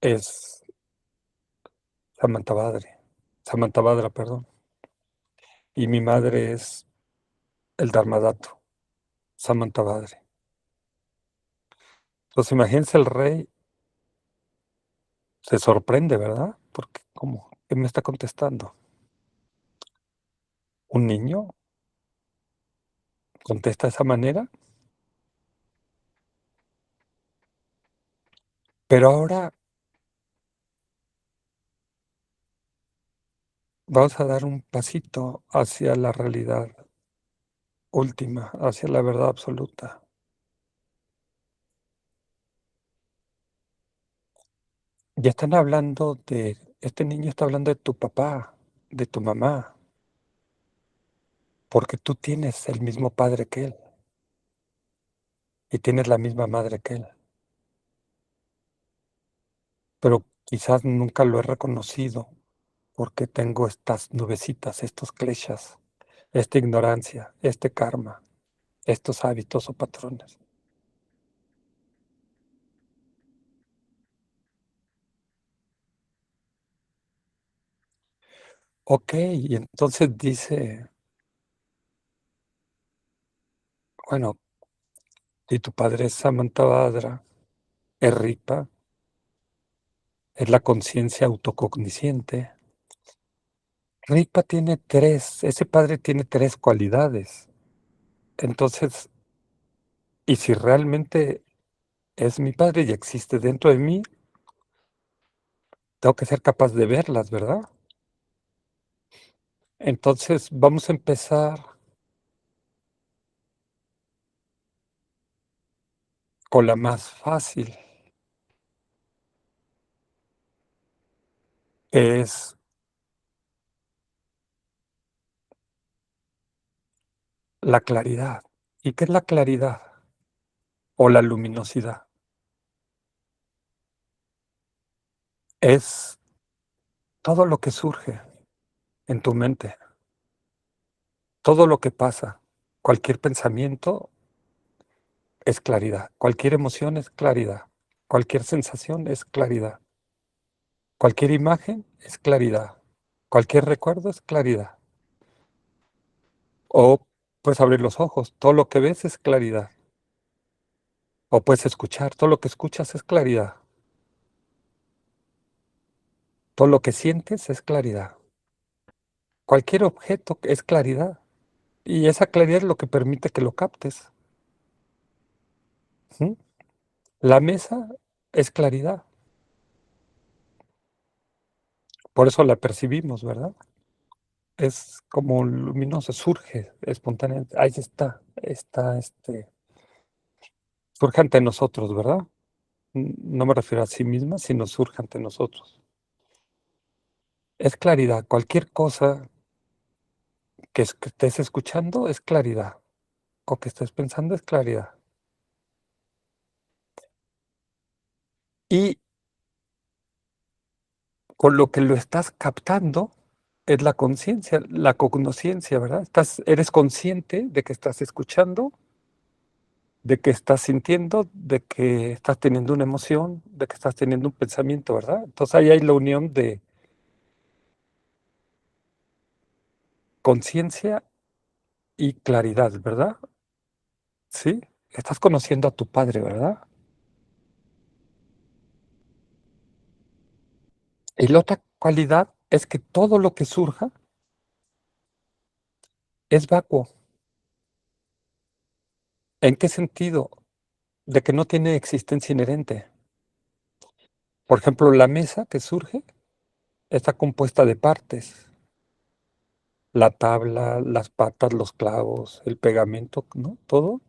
es Samantabhadra, perdón. Y mi madre es el Dharmadato, Samantabhadra. Entonces imagínense el rey se sorprende, ¿verdad? Porque, ¿cómo? ¿Qué me está contestando? ¿Un niño contesta de esa manera? Pero ahora vamos a dar un pasito hacia la realidad última, hacia la verdad absoluta. Ya están hablando este niño está hablando de tu papá, de tu mamá, porque tú tienes el mismo padre que él y tienes la misma madre que él, pero quizás nunca lo he reconocido porque tengo estas nubecitas, estos kleshas, esta ignorancia, este karma, estos hábitos o patrones. Ok, y entonces dice, bueno, si tu padre es Samantabhadra, es Ripa, es la conciencia autocognisciente. Ripa tiene ese padre tiene tres cualidades. Entonces, y si realmente es mi padre y existe dentro de mí, tengo que ser capaz de verlas, ¿verdad? Entonces, vamos a empezar con la más fácil, es la claridad. ¿Y qué es la claridad o la luminosidad? Es todo lo que surge en tu mente, todo lo que pasa, cualquier pensamiento es claridad, cualquier emoción es claridad, cualquier sensación es claridad, cualquier imagen es claridad, cualquier recuerdo es claridad. O puedes abrir los ojos, todo lo que ves es claridad. O puedes escuchar, todo lo que escuchas es claridad. Todo lo que sientes es claridad. Cualquier objeto es claridad. Y esa claridad es lo que permite que lo captes. ¿Sí? La mesa es claridad. Por eso la percibimos, ¿verdad? Es como luminoso, surge espontáneamente. Ahí surge ante nosotros, ¿verdad? No me refiero a sí misma, sino surge ante nosotros. Es claridad. Cualquier cosa que estés escuchando es claridad. O que estés pensando es claridad. Y con lo que lo estás captando es la conciencia, la cognosciencia, ¿verdad? Eres consciente de que estás escuchando, de que estás sintiendo, de que estás teniendo una emoción, de que estás teniendo un pensamiento, ¿verdad? Entonces ahí hay la unión de conciencia y claridad, ¿verdad? Sí, estás conociendo a tu padre, ¿verdad? Y la otra cualidad es que todo lo que surja es vacuo. ¿En qué sentido? De que no tiene existencia inherente. Por ejemplo, la mesa que surge está compuesta de partes. La tabla, las patas, los clavos, el pegamento, ¿no? Todo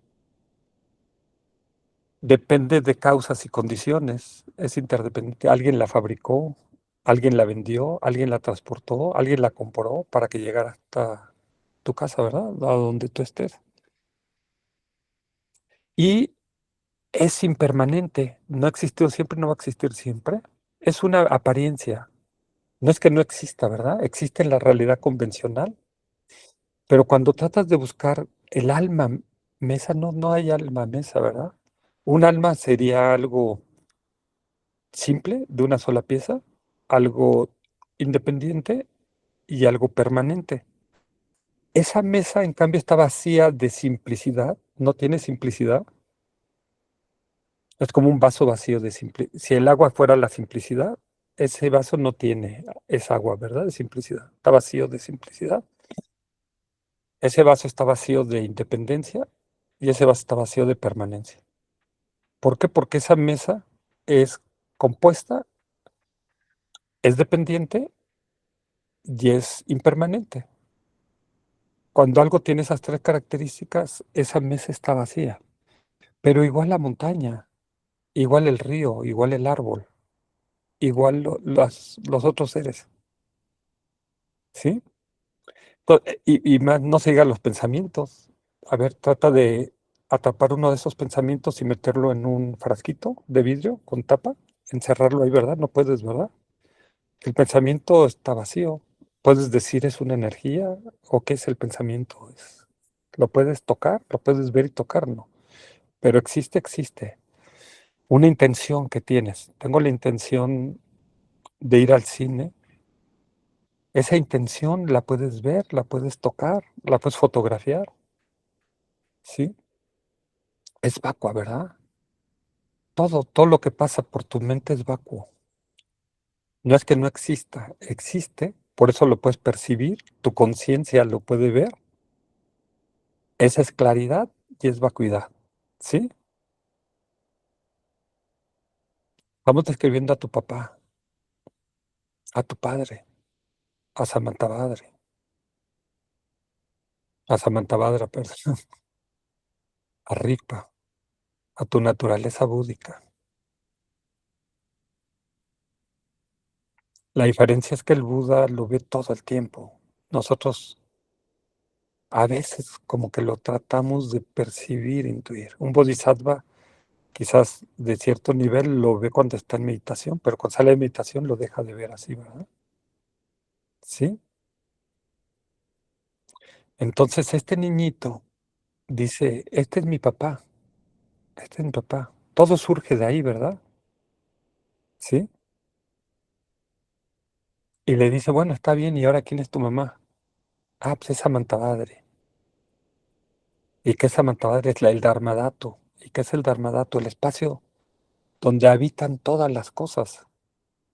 depende de causas y condiciones. Es interdependiente. Alguien la fabricó, alguien la vendió, alguien la transportó, alguien la compró para que llegara hasta tu casa, ¿verdad? A donde tú estés. Y es impermanente. No ha existido siempre, no va a existir siempre. Es una apariencia. No es que no exista, ¿verdad? Existe en la realidad convencional. Pero cuando tratas de buscar el alma mesa, no hay alma mesa, ¿verdad? Un alma sería algo simple, de una sola pieza, algo independiente y algo permanente. Esa mesa, en cambio, está vacía de simplicidad, no tiene simplicidad. Es como un vaso vacío de simplicidad. Si el agua fuera la simplicidad, ese vaso no tiene esa agua, ¿verdad? De simplicidad. Está vacío de simplicidad. Ese vaso está vacío de independencia y ese vaso está vacío de permanencia. ¿Por qué? Porque esa mesa es compuesta, es dependiente y es impermanente. Cuando algo tiene esas tres características, esa mesa está vacía. Pero igual la montaña, igual el río, igual el árbol, igual los otros seres, ¿sí? Y más no se diga los pensamientos. A ver, trata de atrapar uno de esos pensamientos y meterlo en un frasquito de vidrio con tapa, encerrarlo ahí, ¿verdad? No puedes, ¿verdad? El pensamiento está vacío. Puedes decir es una energía o qué es el pensamiento. Lo puedes tocar, lo puedes ver y tocar, no. Pero existe, existe. Una intención que tienes. Tengo la intención de ir al cine. Esa intención la puedes ver, la puedes tocar, la puedes fotografiar, ¿sí? Es vacua, ¿verdad? Todo lo que pasa por tu mente es vacuo. No es que no exista, existe, por eso lo puedes percibir, tu conciencia lo puede ver. Esa es claridad y es vacuidad, ¿sí? Vamos describiendo a tu papá. a tu padre, a Samantabhadra, a Samantabhadra, perdón, a Rigpa, a tu naturaleza búdica. La diferencia es que el Buda lo ve todo el tiempo. Nosotros a veces como que lo tratamos de percibir, intuir. Un bodhisattva quizás de cierto nivel lo ve cuando está en meditación, pero cuando sale de meditación lo deja de ver así, ¿verdad? ¿Sí? Entonces este niñito dice, este es mi papá. Todo surge de ahí, ¿verdad? ¿Sí? Y le dice, bueno, está bien, ¿y ahora quién es tu mamá? Ah, pues es Samantabhadra. ¿Y qué es Samantabhadra? Es el Dharmadato. ¿Y qué es el Dharmadato? El espacio donde habitan todas las cosas.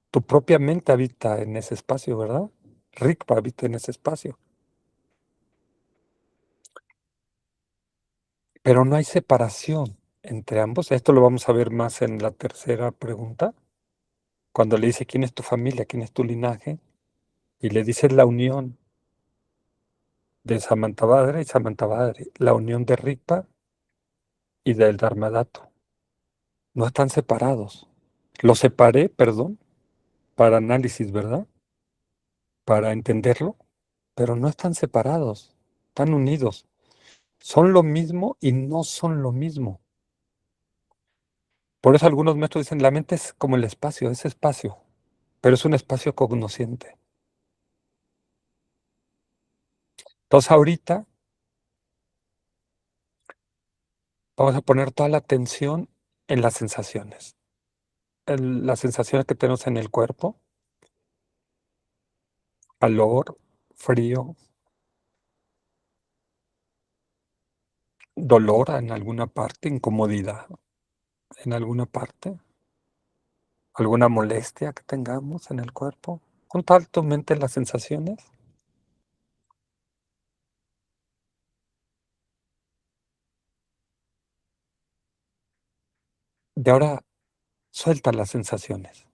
Tu propia mente habita en ese espacio, ¿verdad? Rigpa habita en ese espacio. Pero no hay separación entre ambos. Esto lo vamos a ver más en la tercera pregunta, cuando le dice quién es tu familia, quién es tu linaje, y le dice la unión de Samantabhadra y Samantabhadra, la unión de Rigpa y del Dharmadato. No están separados. Los separé, perdón, para análisis, ¿verdad? Para entenderlo, pero no están separados, están unidos. Son lo mismo y no son lo mismo. Por eso algunos maestros dicen, la mente es como el espacio, es espacio, pero es un espacio cognosciente. Entonces ahorita vamos a poner toda la atención en las sensaciones. Las sensaciones que tenemos en el cuerpo, calor, frío, dolor en alguna parte, incomodidad en alguna parte, alguna molestia que tengamos en el cuerpo. Contar tu mente las sensaciones. De ahora suelta las sensaciones.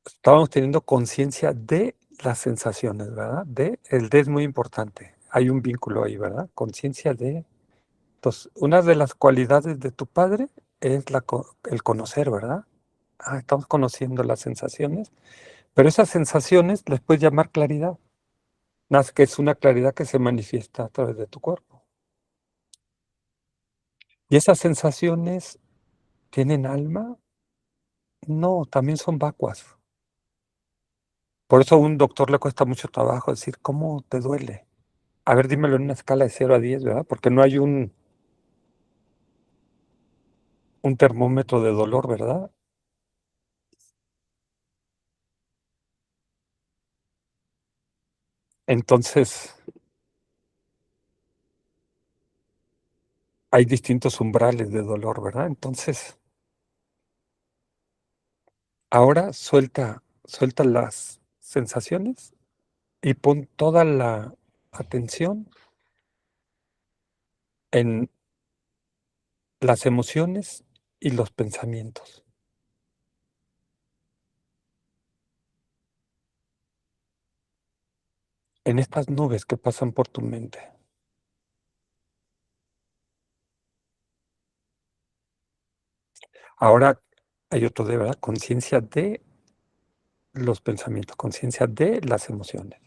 Estábamos teniendo conciencia de las sensaciones, ¿verdad? El de es muy importante. Hay un vínculo ahí, ¿verdad? Conciencia de. Entonces, una de las cualidades de tu padre es el conocer, ¿verdad? Ah, estamos conociendo las sensaciones, pero esas sensaciones les puedes llamar claridad. Nada más que es una claridad que se manifiesta a través de tu cuerpo. ¿Y esas sensaciones tienen alma? No, también son vacuas. Por eso a un doctor le cuesta mucho trabajo decir, ¿cómo te duele? A ver, dímelo en una escala de 0 a 10, ¿verdad? Porque no hay un termómetro de dolor, ¿verdad? Entonces, hay distintos umbrales de dolor, ¿verdad? Entonces, ahora suelta las sensaciones y pon toda la atención en las emociones y los pensamientos, en estas nubes que pasan por tu mente. Ahora hay otro de verdad, conciencia de los pensamientos, conciencia de las emociones.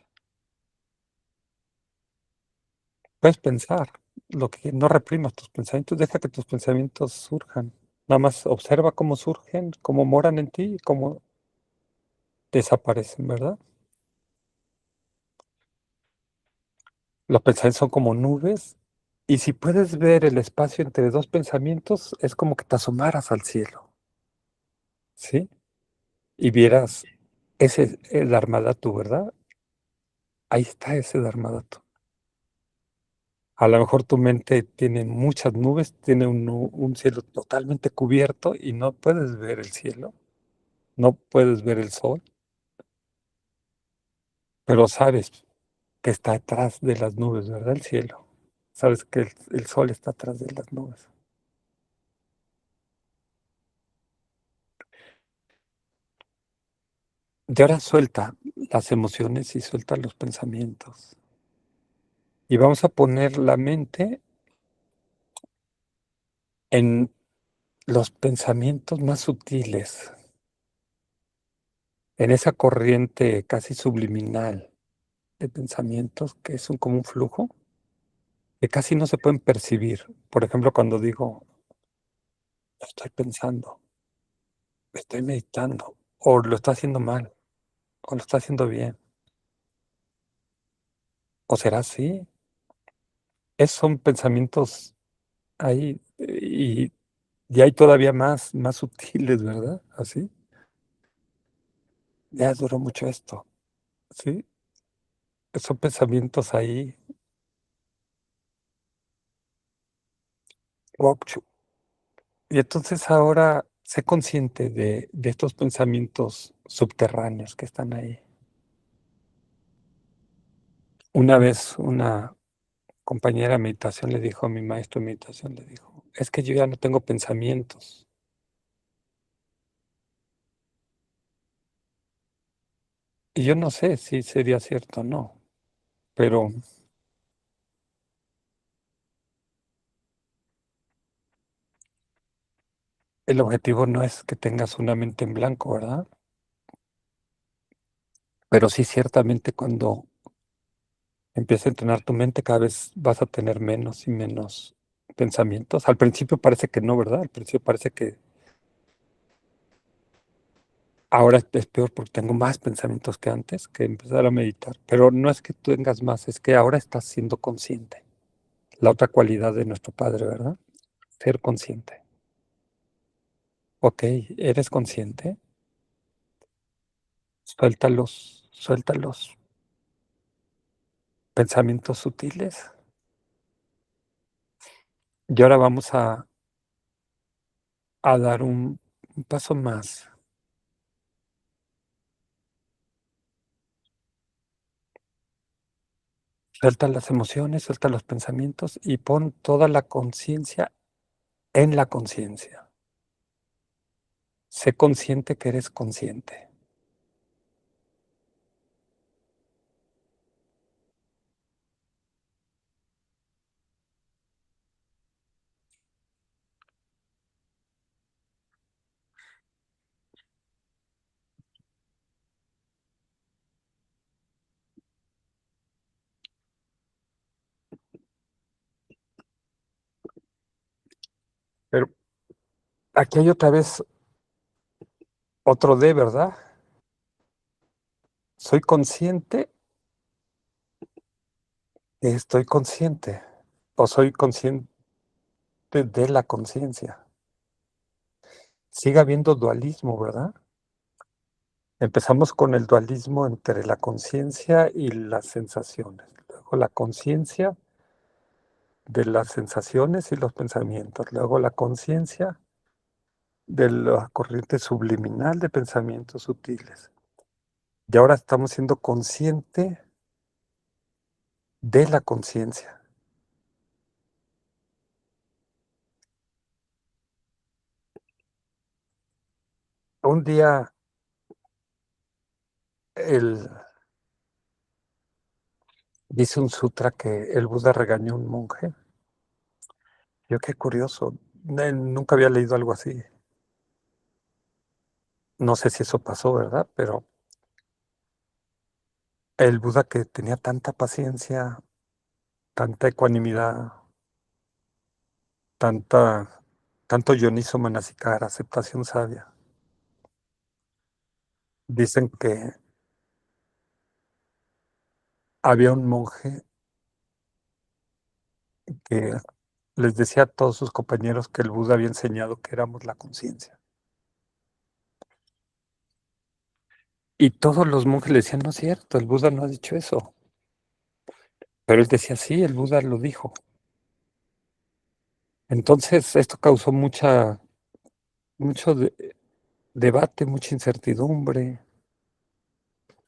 Puedes pensar lo que no reprimas tus pensamientos, deja que tus pensamientos surjan. Nada más observa cómo surgen, cómo moran en ti y cómo desaparecen, ¿verdad? Los pensamientos son como nubes y si puedes ver el espacio entre dos pensamientos, es como que te asomaras al cielo, ¿sí? Y vieras ese el Dharmadhatu, ¿verdad? Ahí está ese Dharmadhatu. A lo mejor tu mente tiene muchas nubes, tiene un cielo totalmente cubierto y no puedes ver el cielo, no puedes ver el sol, pero sabes que está atrás de las nubes, ¿verdad? El cielo. Sabes que el sol está atrás de las nubes. Y ahora suelta las emociones y suelta los pensamientos. Y vamos a poner la mente en los pensamientos más sutiles, en esa corriente casi subliminal de pensamientos que es como un flujo que casi no se pueden percibir. Por ejemplo, cuando digo, estoy pensando, estoy meditando, o lo está haciendo mal, o lo está haciendo bien, o será así. Son pensamientos ahí y hay todavía más sutiles, ¿verdad? Así. Ya duró mucho esto, ¿sí? Son pensamientos ahí. Guau. Y entonces ahora sé consciente de estos pensamientos subterráneos que están ahí. Una vez una compañera de meditación le dijo a mi maestro de meditación, le dijo, es que yo ya no tengo pensamientos. Y yo no sé si sería cierto o no, pero el objetivo no es que tengas una mente en blanco, ¿verdad? Pero sí, ciertamente cuando empiezas a entrenar tu mente, cada vez vas a tener menos y menos pensamientos. Al principio parece que no, ¿verdad? Al principio parece que ahora es peor porque tengo más pensamientos que antes, que empezar a meditar. Pero no es que tú tengas más, es que ahora estás siendo consciente. La otra cualidad de nuestro Padre, ¿verdad? Ser consciente. Ok, ¿eres consciente? Suelta los pensamientos sutiles. Y ahora vamos a dar un paso más. Suelta las emociones, suelta los pensamientos y pon toda la conciencia en la conciencia. Sé consciente que eres consciente. Pero aquí hay otra vez otro de, ¿verdad? Soy consciente que estoy consciente o soy consciente de la conciencia. Sigue habiendo dualismo, ¿verdad? Empezamos con el dualismo entre la conciencia y las sensaciones. Luego la conciencia de las sensaciones y los pensamientos. Luego la conciencia de la corriente subliminal de pensamientos sutiles. Y ahora estamos siendo consciente de la conciencia. Un día el, dice un sutra que el Buda regañó a un monje. Yo qué curioso, nunca había leído algo así. No sé si eso pasó, ¿verdad? Pero el Buda que tenía tanta paciencia, tanta ecuanimidad, tanta, tanto yoniso manasikara, aceptación sabia. Dicen que había un monje que les decía a todos sus compañeros que el Buda había enseñado que éramos la conciencia. Y todos los monjes le decían, no es cierto, el Buda no ha dicho eso. Pero él decía, sí, el Buda lo dijo. Entonces, esto causó mucho debate, mucha incertidumbre,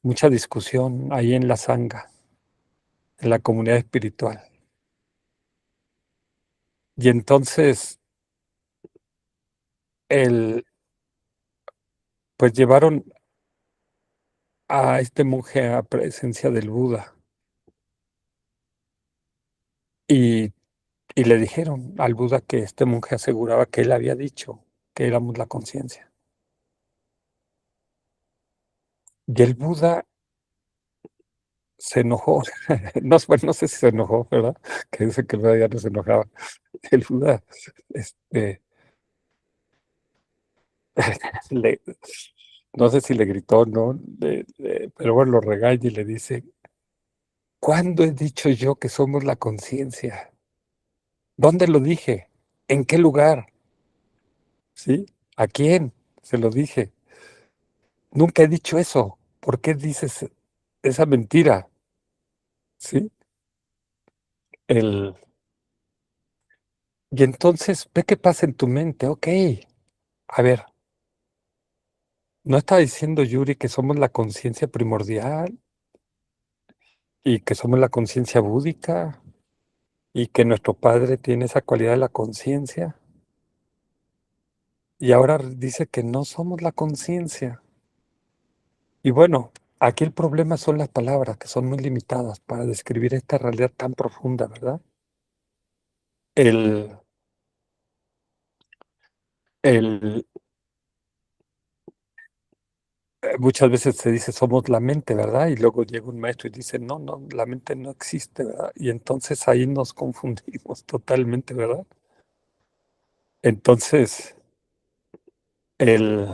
mucha discusión ahí en la sangha, en la comunidad espiritual. Y entonces, el, pues llevaron a este monje a presencia del Buda y, y le dijeron al Buda que este monje aseguraba que él había dicho que éramos la conciencia. Y el Buda se enojó. No, bueno, no sé si se enojó, ¿verdad? Que dice que el Buda ya no se enojaba. El Buda, este, le, no sé si le gritó, ¿no? Pero bueno, lo regaña y le dice, ¿cuándo he dicho yo que somos la conciencia? ¿Dónde lo dije? ¿En qué lugar? ¿Sí? ¿A quién? Se lo dije. Nunca he dicho eso. ¿Por qué dices esa mentira? ¿Sí? El, y entonces ve qué pasa en tu mente. Ok, a ver, ¿no está diciendo Yuri que somos la conciencia primordial y que somos la conciencia búdica y que nuestro padre tiene esa cualidad de la conciencia? Y ahora dice que no somos la conciencia. Y bueno, aquí el problema son las palabras, que son muy limitadas para describir esta realidad tan profunda, ¿verdad? El, el, muchas veces se dice somos la mente, ¿verdad? Y luego llega un maestro y dice, no, no, la mente no existe, ¿verdad? Y entonces ahí nos confundimos totalmente, ¿verdad? Entonces, el,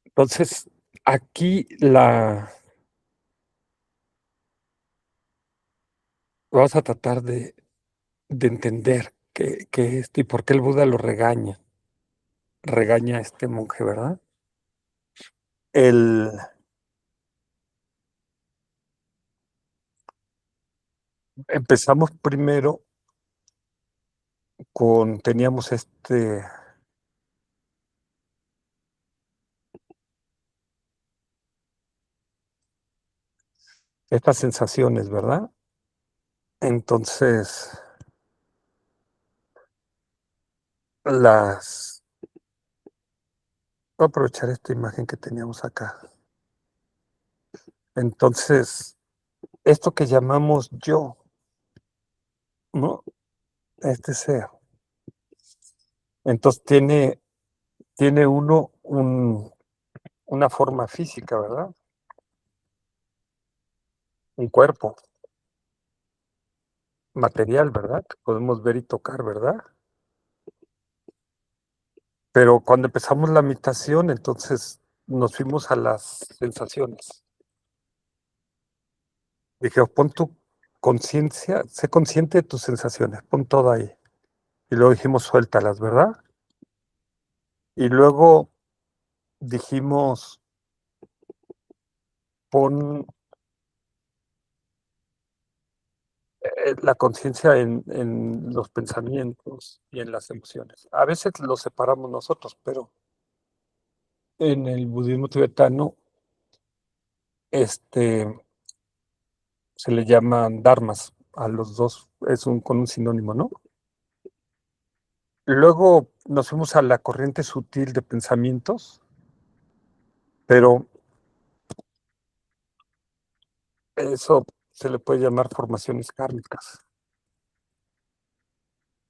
entonces aquí vamos a tratar de entender que esto y por qué el Buda lo regaña a este monje, ¿verdad? El, empezamos primero teníamos estas sensaciones, ¿verdad? Entonces, las, voy a aprovechar esta imagen que teníamos acá. Entonces, esto que llamamos yo, ¿no? Este ser. Entonces tiene uno una forma física, ¿verdad? Un cuerpo material, ¿verdad? Que podemos ver y tocar, ¿verdad? Pero cuando empezamos la meditación, entonces nos fuimos a las sensaciones. Dije, pon tu conciencia, sé consciente de tus sensaciones, pon todo ahí. Y luego dijimos, suéltalas, ¿verdad? Y luego dijimos, pon la conciencia en los pensamientos y en las emociones. A veces los separamos nosotros, pero en el budismo tibetano, este, se le llaman dharmas a los dos, con un sinónimo, ¿no? Luego nos fuimos a la corriente sutil de pensamientos, pero eso se le puede llamar formaciones kármicas.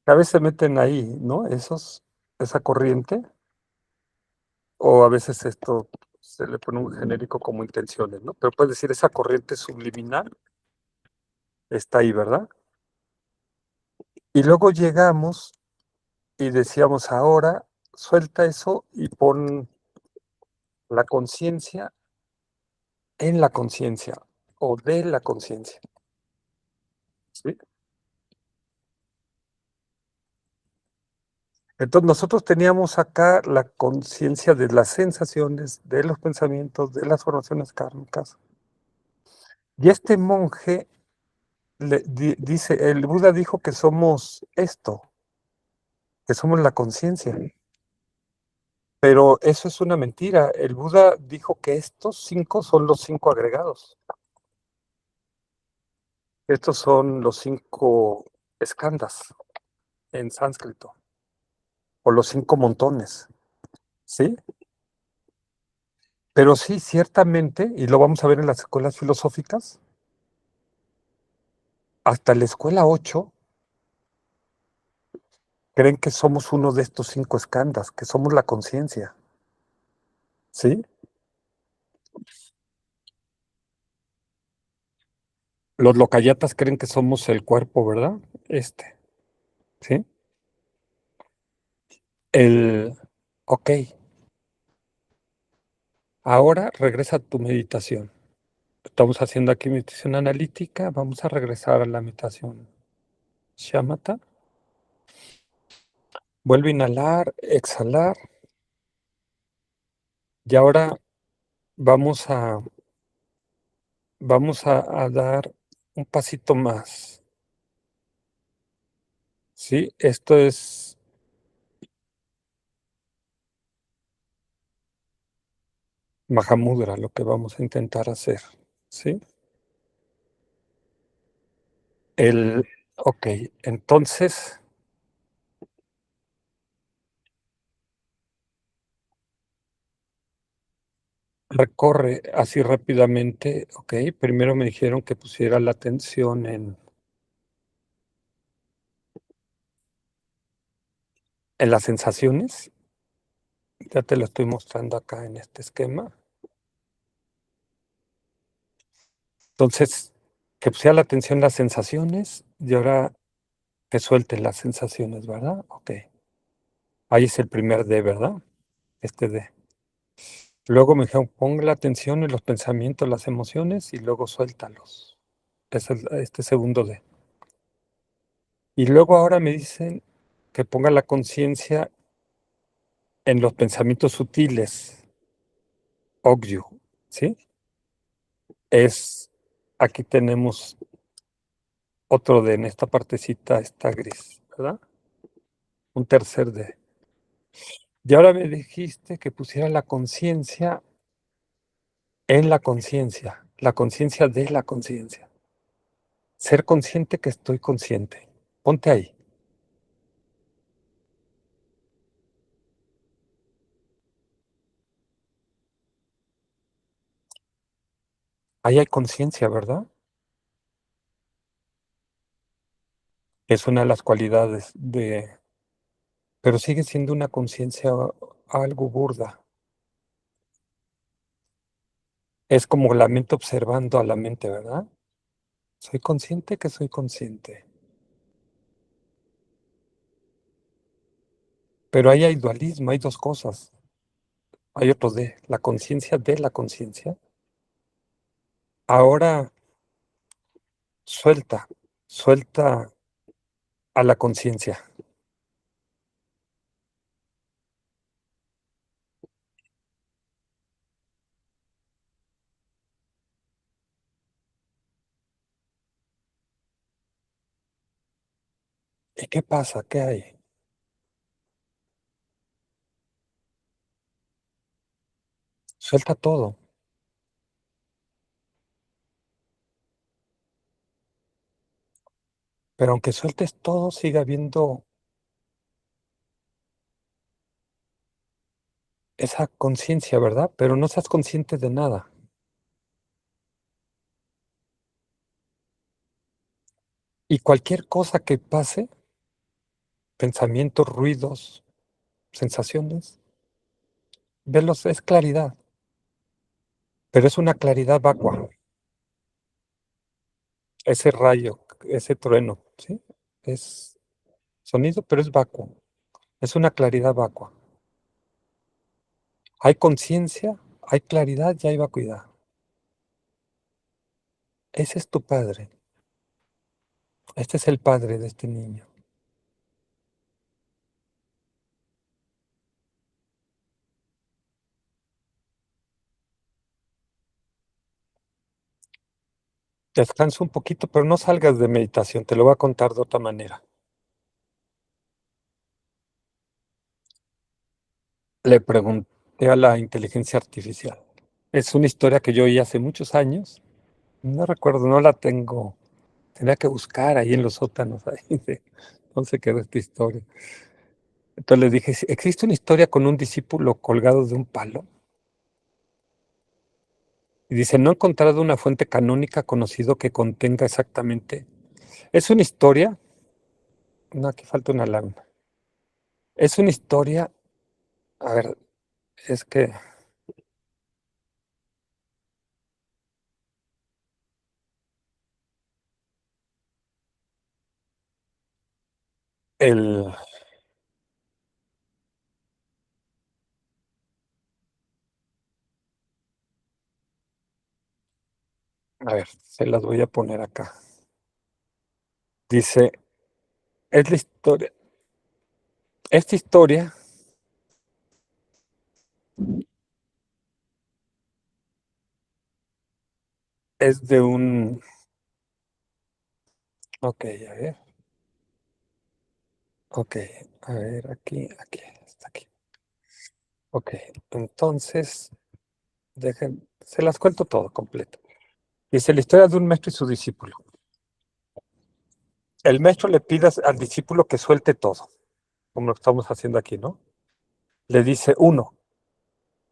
A veces se meten ahí, ¿no? Esa corriente, o a veces esto se le pone un genérico como intenciones, ¿no? Pero puedes decir, esa corriente subliminal está ahí, ¿verdad? Y luego llegamos y decíamos, ahora suelta eso y pon la conciencia en la conciencia o de la conciencia, ¿sí? Entonces nosotros teníamos acá la conciencia de las sensaciones, de los pensamientos, de las formaciones kármicas. Y este monje dice, el Buda dijo que somos esto, que somos la conciencia. Pero eso es una mentira. El Buda dijo que estos cinco son los cinco agregados. Estos son los cinco. skandhas en sánscrito, o los 5 montones, ¿sí? Pero sí, ciertamente, y lo vamos a ver en las escuelas filosóficas, hasta la escuela 8 creen que somos uno de estos 5 skandhas, que somos la conciencia, ¿sí? Los locayatas creen que somos el cuerpo, ¿verdad? ¿Sí? El, ok, ahora regresa a tu meditación. Estamos haciendo aquí meditación analítica, vamos a regresar a la meditación shamatha. Vuelve a inhalar, exhalar, y ahora vamos a, vamos a dar un pasito más, ¿sí? Esto es Mahamudra, lo que vamos a intentar hacer, ¿sí? Ok, entonces recorre así rápidamente, ok. Primero me dijeron que pusiera la atención en las sensaciones. Ya te lo estoy mostrando acá en este esquema. Entonces, que pusiera la atención en las sensaciones y ahora que suelte las sensaciones, ¿verdad? Ok. Ahí es el primer D, ¿verdad? Este D. Luego me dijeron, ponga la atención en los pensamientos, las emociones y luego suéltalos. Es este segundo D. Y luego ahora me dicen que ponga la conciencia en los pensamientos sutiles, Ogyu, ¿sí? Aquí tenemos otro D, en esta partecita está gris, ¿verdad? Un tercer D. Y ahora me dijiste que pusiera la conciencia en la conciencia de la conciencia. Ser consciente que estoy consciente. Ponte ahí. Ahí hay conciencia, ¿verdad? Es una de las cualidades pero sigue siendo una conciencia algo burda. Es como la mente observando a la mente, ¿verdad? Soy consciente que soy consciente. Pero ahí hay dualismo, hay dos cosas. Hay otro la conciencia de la conciencia. Ahora suelta, suelta a la conciencia. ¿Y qué pasa? ¿Qué hay? Suelta todo. Pero aunque sueltes todo, sigue habiendo esa conciencia, ¿verdad? Pero no seas consciente de nada. Y cualquier cosa que pase, pensamientos, ruidos, sensaciones, verlos es claridad, pero es una claridad vacua. Ese rayo, ese trueno, ¿sí? Es sonido, pero es vacuo. Es una claridad vacua. Hay conciencia, hay claridad y hay vacuidad. Ese es tu padre. Este es el padre de este niño. Descansa un poquito, pero no salgas de meditación. Te lo voy a contar de otra manera. Le pregunté a la inteligencia artificial. Es una historia que yo oí hace muchos años. No recuerdo, no la tengo Tenía que buscar ahí en los sótanos, ahí de dónde se quedó esta historia. Entonces le dije, ¿existe una historia con un discípulo colgado de un palo? Y dice, no he encontrado una fuente canónica conocido que contenga exactamente. Es una historia, no, aquí falta una lámina. Es una historia, a ver, es que el, a ver, se las voy a poner acá. Dice, es la historia, esta historia es de un, ok, a ver, ok, a ver, aquí, está aquí. Ok, entonces, se las cuento todo completo. Dice la historia de un maestro y su discípulo. El maestro le pide al discípulo que suelte todo, como lo estamos haciendo aquí, ¿no? Le dice, uno,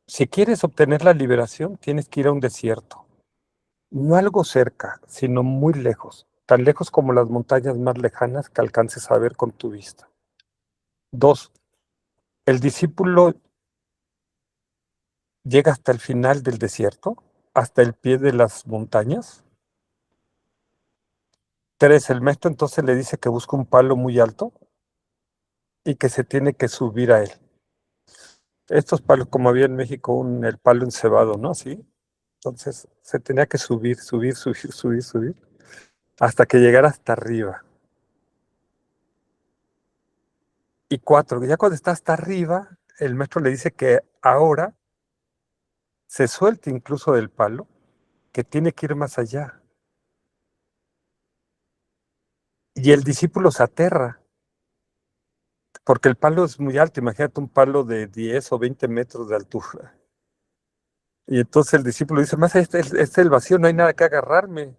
si quieres obtener la liberación, tienes que ir a un desierto. No algo cerca, sino muy lejos, tan lejos como las montañas más lejanas que alcances a ver con tu vista. Dos, el discípulo llega hasta el final del desierto, hasta el pie de las montañas. Tres, el maestro entonces le dice que busca un palo muy alto y que se tiene que subir a él. Estos palos, como había en México, el palo encebado, ¿no? Así. Entonces se tenía que subir, subir, subir, subir, subir, hasta que llegara hasta arriba. Y cuatro, ya cuando está hasta arriba, el maestro le dice que ahora se suelte incluso del palo, que tiene que ir más allá. Y el discípulo se aterra, porque el palo es muy alto. Imagínate un palo de 10 o 20 metros de altura. Y entonces el discípulo dice, más este es el vacío, no hay nada que agarrarme.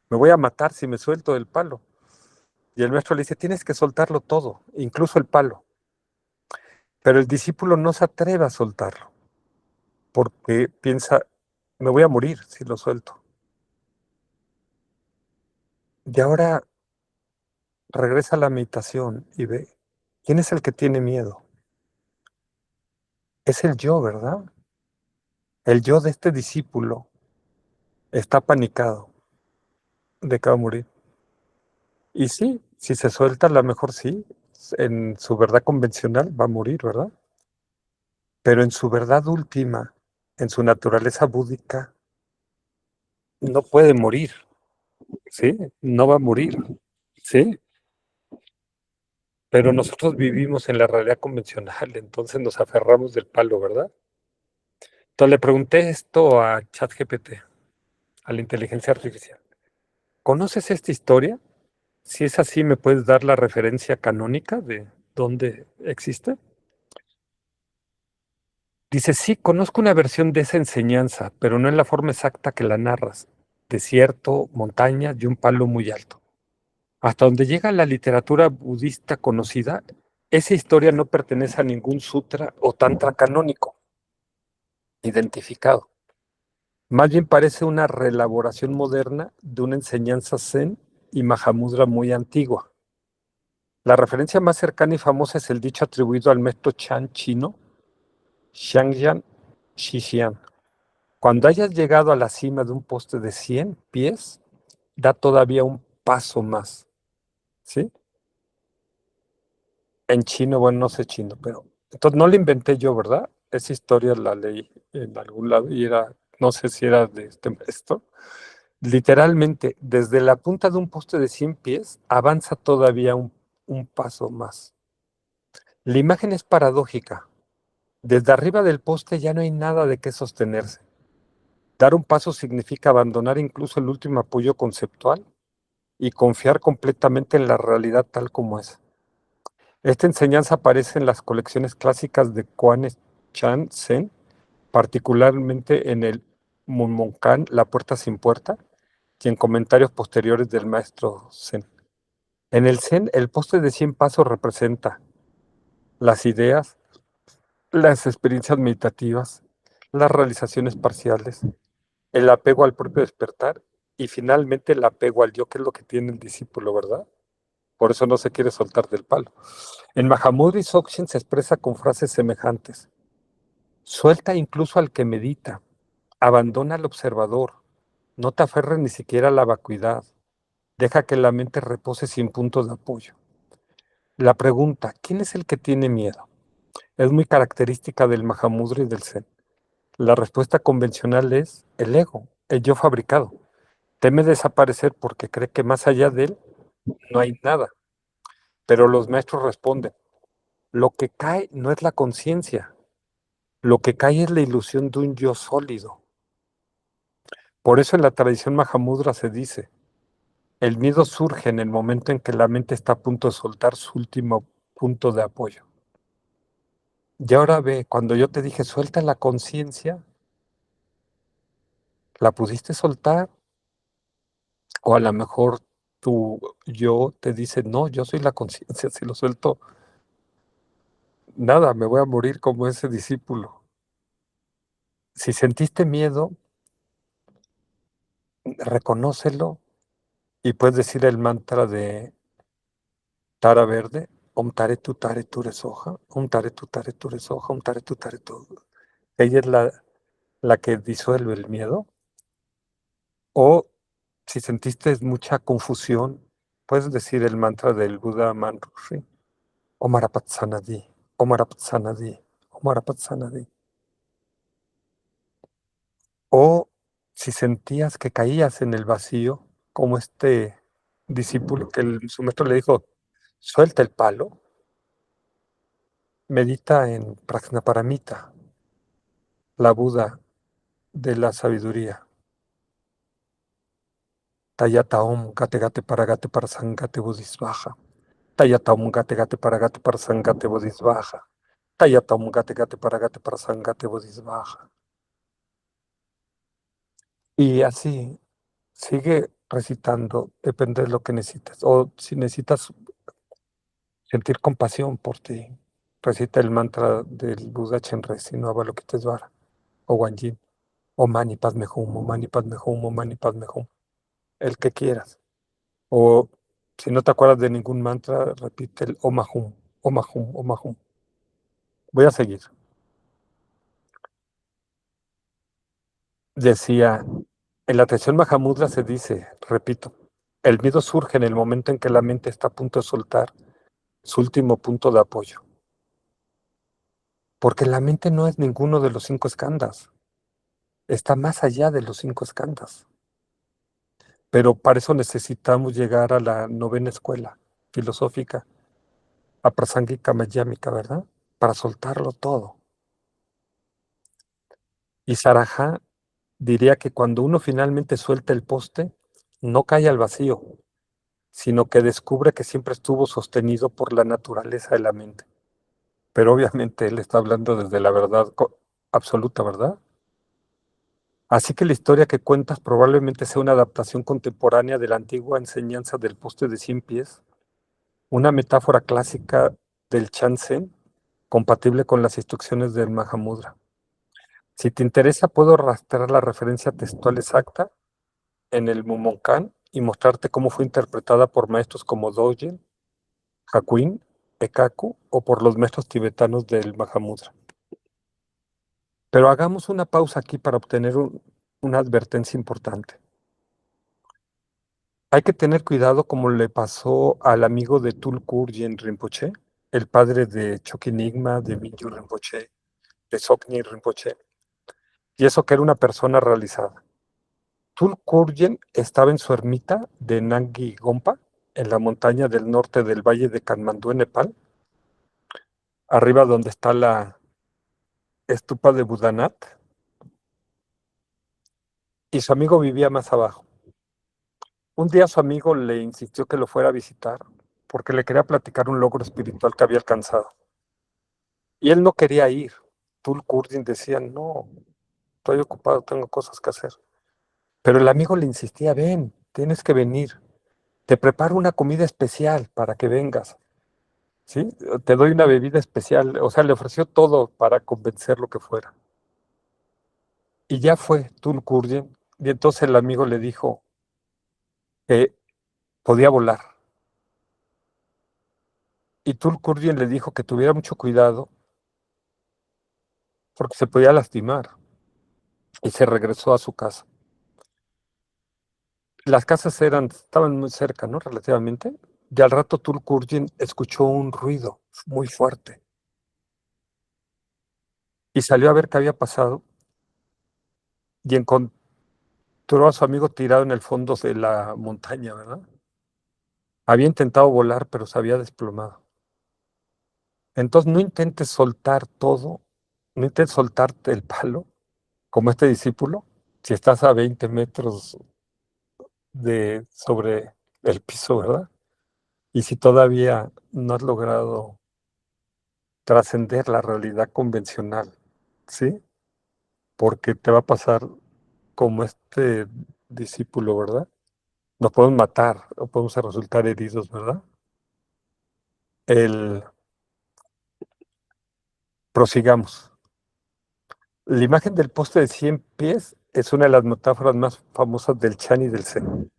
Me voy a matar si me suelto del palo. Y el maestro le dice, tienes que soltarlo todo, incluso el palo. Pero el discípulo no se atreve a soltarlo, porque piensa, me voy a morir si lo suelto. Y ahora regresa a la meditación y ve, ¿quién es el que tiene miedo? Es el yo, ¿verdad? El yo de este discípulo está panicado de que va a morir. Y sí, si se suelta, a lo mejor sí, en su verdad convencional va a morir, ¿verdad? Pero en su verdad última, en su naturaleza búdica, no puede morir, ¿sí? No va a morir, ¿sí? Pero nosotros vivimos en la realidad convencional, entonces nos aferramos del palo, ¿verdad? Entonces le pregunté esto a ChatGPT, a la inteligencia artificial. ¿Conoces esta historia? Si es así, ¿me puedes dar la referencia canónica de dónde existe? Dice, sí, conozco una versión de esa enseñanza, pero no en la forma exacta que la narras. Desierto, montaña y un palo muy alto. Hasta donde llega la literatura budista conocida, esa historia no pertenece a ningún sutra o tantra canónico identificado. Más bien parece una reelaboración moderna de una enseñanza zen y Mahamudra muy antigua. La referencia más cercana y famosa es el dicho atribuido al maestro Chan chino, Xiangyan Shixian. Cuando hayas llegado a la cima de un poste de 100 pies, da todavía un paso más, ¿sí? En chino, bueno, no sé chino, pero entonces no la inventé yo, ¿verdad? Esa historia la leí en algún lado y era, no sé si era de este maestro. Literalmente, desde la punta de un poste de 100 pies, avanza todavía un paso más. La imagen es paradójica. Desde arriba del poste ya no hay nada de qué sostenerse. Dar un paso significa abandonar incluso el último apoyo conceptual y confiar completamente en la realidad tal como es. Esta enseñanza aparece en las colecciones clásicas de Kuan Chan Zen, particularmente en el Munmonkan, La Puerta Sin Puerta, y en comentarios posteriores del maestro Zen. En el Zen, el poste de 100 pasos representa las ideas, las experiencias meditativas, las realizaciones parciales, el apego al propio despertar y finalmente el apego al yo, que es lo que tiene el discípulo, ¿verdad? Por eso no se quiere soltar del palo. En Mahamudra y Dzogchen se expresa con frases semejantes. Suelta incluso al que medita, abandona al observador, no te aferres ni siquiera a la vacuidad, deja que la mente repose sin puntos de apoyo. La pregunta, ¿quién es el que tiene miedo? Es muy característica del Mahamudra y del Zen. La respuesta convencional es el ego, el yo fabricado. Teme desaparecer porque cree que más allá de él no hay nada. Pero los maestros responden, lo que cae no es la conciencia, lo que cae es la ilusión de un yo sólido. Por eso en la tradición Mahamudra se dice, el miedo surge en el momento en que la mente está a punto de soltar su último punto de apoyo. Y ahora ve, cuando yo te dije suelta la conciencia, ¿la pudiste soltar? O a lo mejor tu yo te dice, no, yo soy la conciencia, si lo suelto, nada, me voy a morir como ese discípulo. Si sentiste miedo, reconócelo y puedes decir el mantra de Tara Verde, Om Tare Tu Tare Ture Soja, Om Tare Tu Tare Ture Soja, Om Tare Tu Tare Tu. Ella es la que disuelve el miedo. O si sentiste mucha confusión, puedes decir el mantra del Buda Manjushri, Om Arapat Sanadi, Om Arapat Sanadi, Om Arapat Sanadi. O si sentías que caías en el vacío, como este discípulo que su maestro le dijo, suelta el palo, medita en Prajnaparamita, la Buda de la sabiduría. Tayata Om Gate Gate Paragate Parasangate Bodhisvaja. Tayata Om Gate Gate Paragate Parasangate Bodhisvaja. Tayata Om Gate Gate Paragate Parasangate Bodhisvaja. Y así, sigue recitando, depende de lo que necesites. O si necesitas sentir compasión por ti, recita el mantra del Buda Chenrezig, no Avalokitesvara, o Wanyin, o Mani Padme Hum, o Mani Padme Hum, o Mani Padme Hum, el que quieras. O si no te acuerdas de ningún mantra, repite el Om Ahum, Om Ahum, Om Ahum. Voy a seguir. Decía, en la tradición Mahamudra se dice, repito, el miedo surge en el momento en que la mente está a punto de soltar su último punto de apoyo. Porque la mente no es ninguno de los cinco skandhas, está más allá de los cinco skandhas. Pero para eso necesitamos llegar a la novena escuela filosófica, a Prasangika Mayámica, ¿verdad? Para soltarlo todo. Y Saraja diría que cuando uno finalmente suelta el poste, no cae al vacío, sino que descubre que siempre estuvo sostenido por la naturaleza de la mente. Pero obviamente él está hablando desde la verdad absoluta, ¿verdad? Así que la historia que cuentas probablemente sea una adaptación contemporánea de la antigua enseñanza del poste de 100 pies, una metáfora clásica del Chanzen, compatible con las instrucciones del Mahamudra. Si te interesa, puedo rastrear la referencia textual exacta en el Mumonkan y mostrarte cómo fue interpretada por maestros como Dogen, Hakuin, Ekaku o por los maestros tibetanos del Mahamudra. Pero hagamos una pausa aquí para obtener una advertencia importante. Hay que tener cuidado como le pasó al amigo de Tulkurjen Rinpoche, el padre de Chokinigma, de Mingyur Rinpoche, de Sokni Rinpoche, y eso que era una persona realizada. Tulkurjen estaba en su ermita de Nangi Gompa, en la montaña del norte del valle de Kanmandú, en Nepal, arriba donde está la estupa de Budanat, y su amigo vivía más abajo. Un día su amigo le insistió que lo fuera a visitar porque le quería platicar un logro espiritual que había alcanzado. Y él no quería ir. Tulkurjen decía, no, estoy ocupado, tengo cosas que hacer. Pero el amigo le insistía, ven, tienes que venir. Te preparo una comida especial para que vengas, ¿sí? Te doy una bebida especial. O sea, le ofreció todo para convencerlo que fuera. Y ya fue Tulkurien. Y entonces el amigo le dijo que podía volar. Y Tulkurien le dijo que tuviera mucho cuidado porque se podía lastimar. Y se regresó a su casa. Las casas estaban muy cerca, ¿no? Relativamente. Y al rato Tulkurien escuchó un ruido muy fuerte y salió a ver qué había pasado y encontró a su amigo tirado en el fondo de la montaña, ¿verdad? Había intentado volar, pero se había desplomado. Entonces no intentes soltar todo, no intentes soltarte el palo, como este discípulo, si estás a 20 metros sobre el piso, ¿verdad? Y si todavía no has logrado trascender la realidad convencional, ¿sí? Porque te va a pasar como este discípulo, ¿verdad? Nos podemos matar o podemos resultar heridos, ¿verdad? El, prosigamos. La imagen del poste de 100 pies es una de las metáforas más famosas del Chan y del Zen.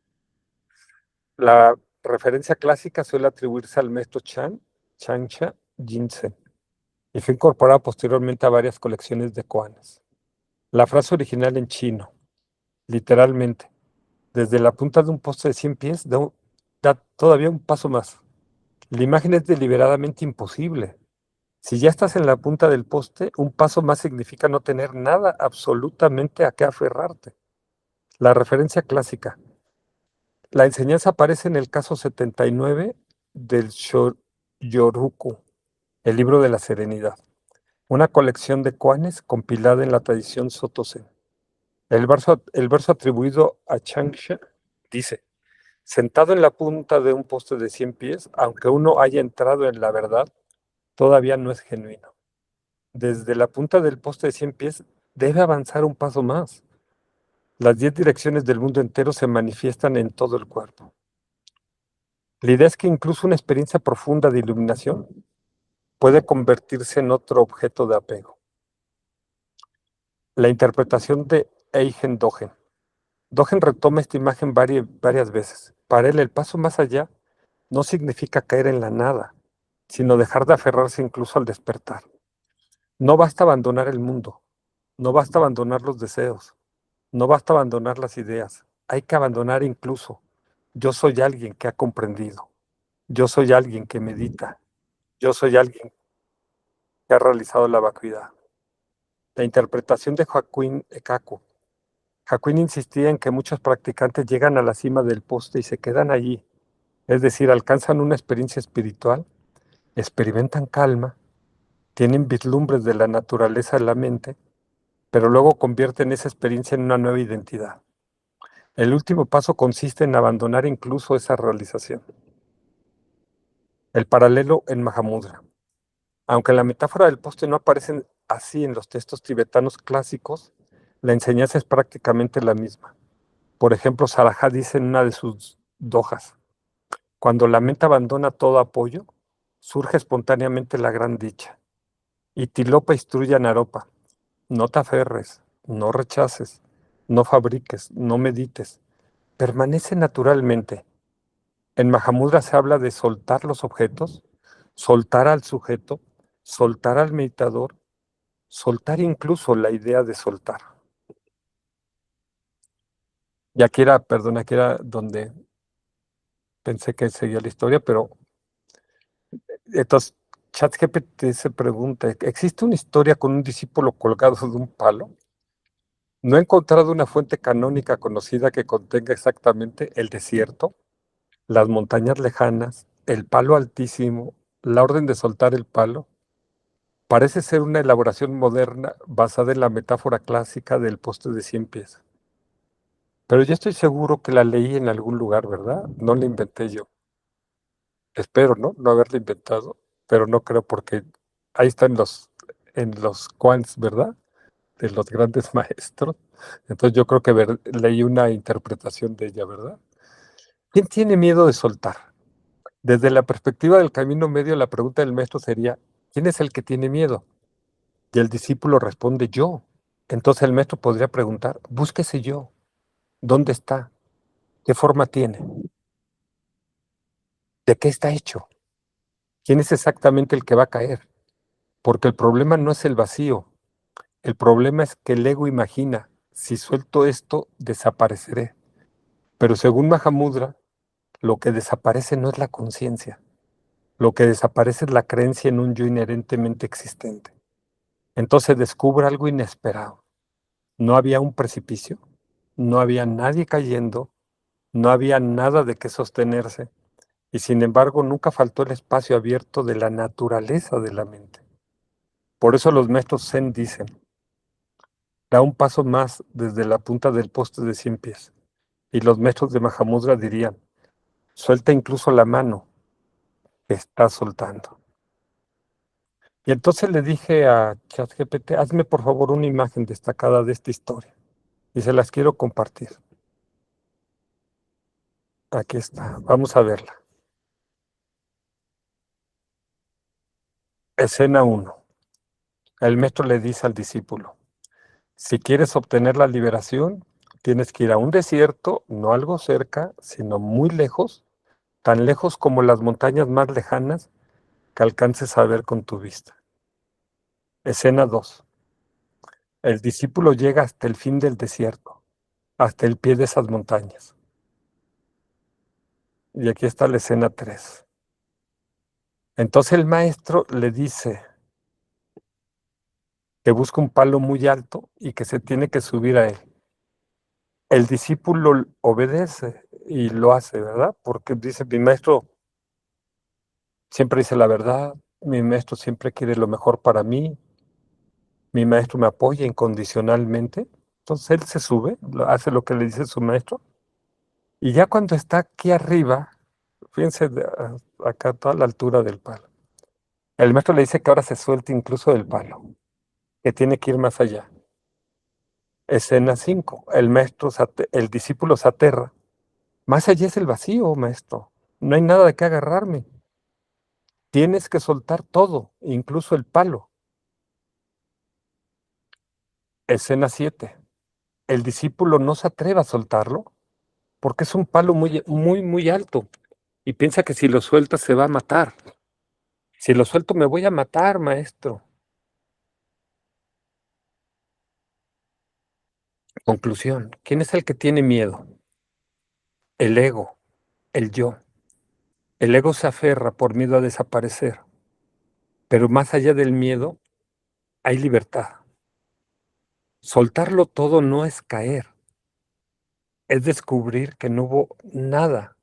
La referencia clásica suele atribuirse al maestro Chan, Changsha Jinsen, y fue incorporada posteriormente a varias colecciones de koanes. La frase original en chino, literalmente, desde la punta de un poste de 100 pies da todavía un paso más. La imagen es deliberadamente imposible. Si ya estás en la punta del poste, un paso más significa no tener nada absolutamente a qué aferrarte. La referencia clásica. La enseñanza aparece en el caso 79 del Yoruku, el libro de la serenidad, una colección de koanes compilada en la tradición Soto Zen. El verso atribuido a Changsha dice, sentado en la punta de un poste de 100 pies, aunque uno haya entrado en la verdad, todavía no es genuino. Desde la punta del poste de 100 pies debe avanzar un paso más. Las 10 direcciones del mundo entero se manifiestan en todo el cuerpo. La idea es que incluso una experiencia profunda de iluminación puede convertirse en otro objeto de apego. La interpretación de Eigen Dogen. Dogen retoma esta imagen varias veces. Para él, el paso más allá no significa caer en la nada, sino dejar de aferrarse incluso al despertar. No basta abandonar el mundo, no basta abandonar los deseos, no basta abandonar las ideas, hay que abandonar incluso. Yo soy alguien que ha comprendido, yo soy alguien que medita, yo soy alguien que ha realizado la vacuidad. La interpretación de Joaquín Ekaku. Joaquín insistía en que muchos practicantes llegan a la cima del poste y se quedan allí, es decir, alcanzan una experiencia espiritual, experimentan calma, tienen vislumbres de la naturaleza de la mente, pero luego convierten esa experiencia en una nueva identidad. El último paso consiste en abandonar incluso esa realización. El paralelo en Mahamudra. Aunque la metáfora del poste no aparece así en los textos tibetanos clásicos, la enseñanza es prácticamente la misma. Por ejemplo, Sarajá dice en una de sus dojas, cuando la mente abandona todo apoyo, surge espontáneamente la gran dicha. Y Tilopa instruye a Naropa, no te aferres, no rechaces, no fabriques, no medites, permanece naturalmente. En Mahamudra se habla de soltar los objetos, soltar al sujeto, soltar al meditador, soltar incluso la idea de soltar. Y aquí era, perdón, aquí era donde pensé que seguía la historia, pero entonces ChatGPT se pregunta, ¿existe una historia con un discípulo colgado de un palo? No he encontrado una fuente canónica conocida que contenga exactamente el desierto, las montañas lejanas, el palo altísimo, la orden de soltar el palo. Parece ser una elaboración moderna basada en la metáfora clásica del poste de 100 pies. Pero yo estoy seguro que la leí en algún lugar, ¿verdad? No la inventé yo. Espero, ¿no? No haberla inventado, pero no creo porque ahí están en los quants, ¿verdad? de los grandes maestros. Entonces yo creo que leí una interpretación de ella, ¿verdad? ¿Quién tiene miedo de soltar? Desde la perspectiva del camino medio, la pregunta del maestro sería, ¿quién es el que tiene miedo? Y el discípulo responde, yo. Entonces el maestro podría preguntar, búsquese yo. ¿Dónde está? ¿Qué forma tiene? ¿De qué está hecho? ¿Quién es exactamente el que va a caer? Porque el problema no es el vacío. El problema es que el ego imagina, si suelto esto, desapareceré. Pero según Mahamudra, lo que desaparece no es la conciencia. Lo que desaparece es la creencia en un yo inherentemente existente. Entonces descubre algo inesperado. No había un precipicio, no había nadie cayendo, no había nada de qué sostenerse. Y sin embargo, nunca faltó el espacio abierto de la naturaleza de la mente. Por eso los maestros Zen dicen, da un paso más desde la punta del poste de 100 pies. Y los maestros de Mahamudra dirían, suelta incluso la mano que está soltando. Y entonces le dije a ChatGPT, hazme por favor una imagen destacada de esta historia. Y se las quiero compartir. Aquí está, vamos a verla. Escena uno. El maestro le dice al discípulo, si quieres obtener la liberación, tienes que ir a un desierto, no algo cerca, sino muy lejos, tan lejos como las montañas más lejanas que alcances a ver con tu vista. Escena 2. El discípulo llega hasta el fin del desierto, hasta el pie de esas montañas. Y aquí está la escena 3. Entonces el maestro le dice que busca un palo muy alto y que se tiene que subir a él. El discípulo obedece y lo hace, ¿verdad? Porque dice, mi maestro siempre dice la verdad, mi maestro siempre quiere lo mejor para mí, mi maestro me apoya incondicionalmente. Entonces él se sube, hace lo que le dice su maestro, y ya cuando está aquí arriba, fíjense acá a toda la altura del palo, el maestro le dice que ahora se suelte incluso del palo, que tiene que ir más allá. Escena 5. El discípulo se aterra. Más allá es el vacío, maestro. No hay nada de qué agarrarme. Tienes que soltar todo, incluso el palo. Escena 7. El discípulo no se atreve a soltarlo porque es un palo muy, muy, muy alto y piensa que si lo suelta se va a matar. Si lo suelto me voy a matar, maestro. Conclusión. ¿Quién es el que tiene miedo? El ego, el yo. El ego se aferra por miedo a desaparecer, pero más allá del miedo hay libertad. Soltarlo todo no es caer, es descubrir que no hubo nada.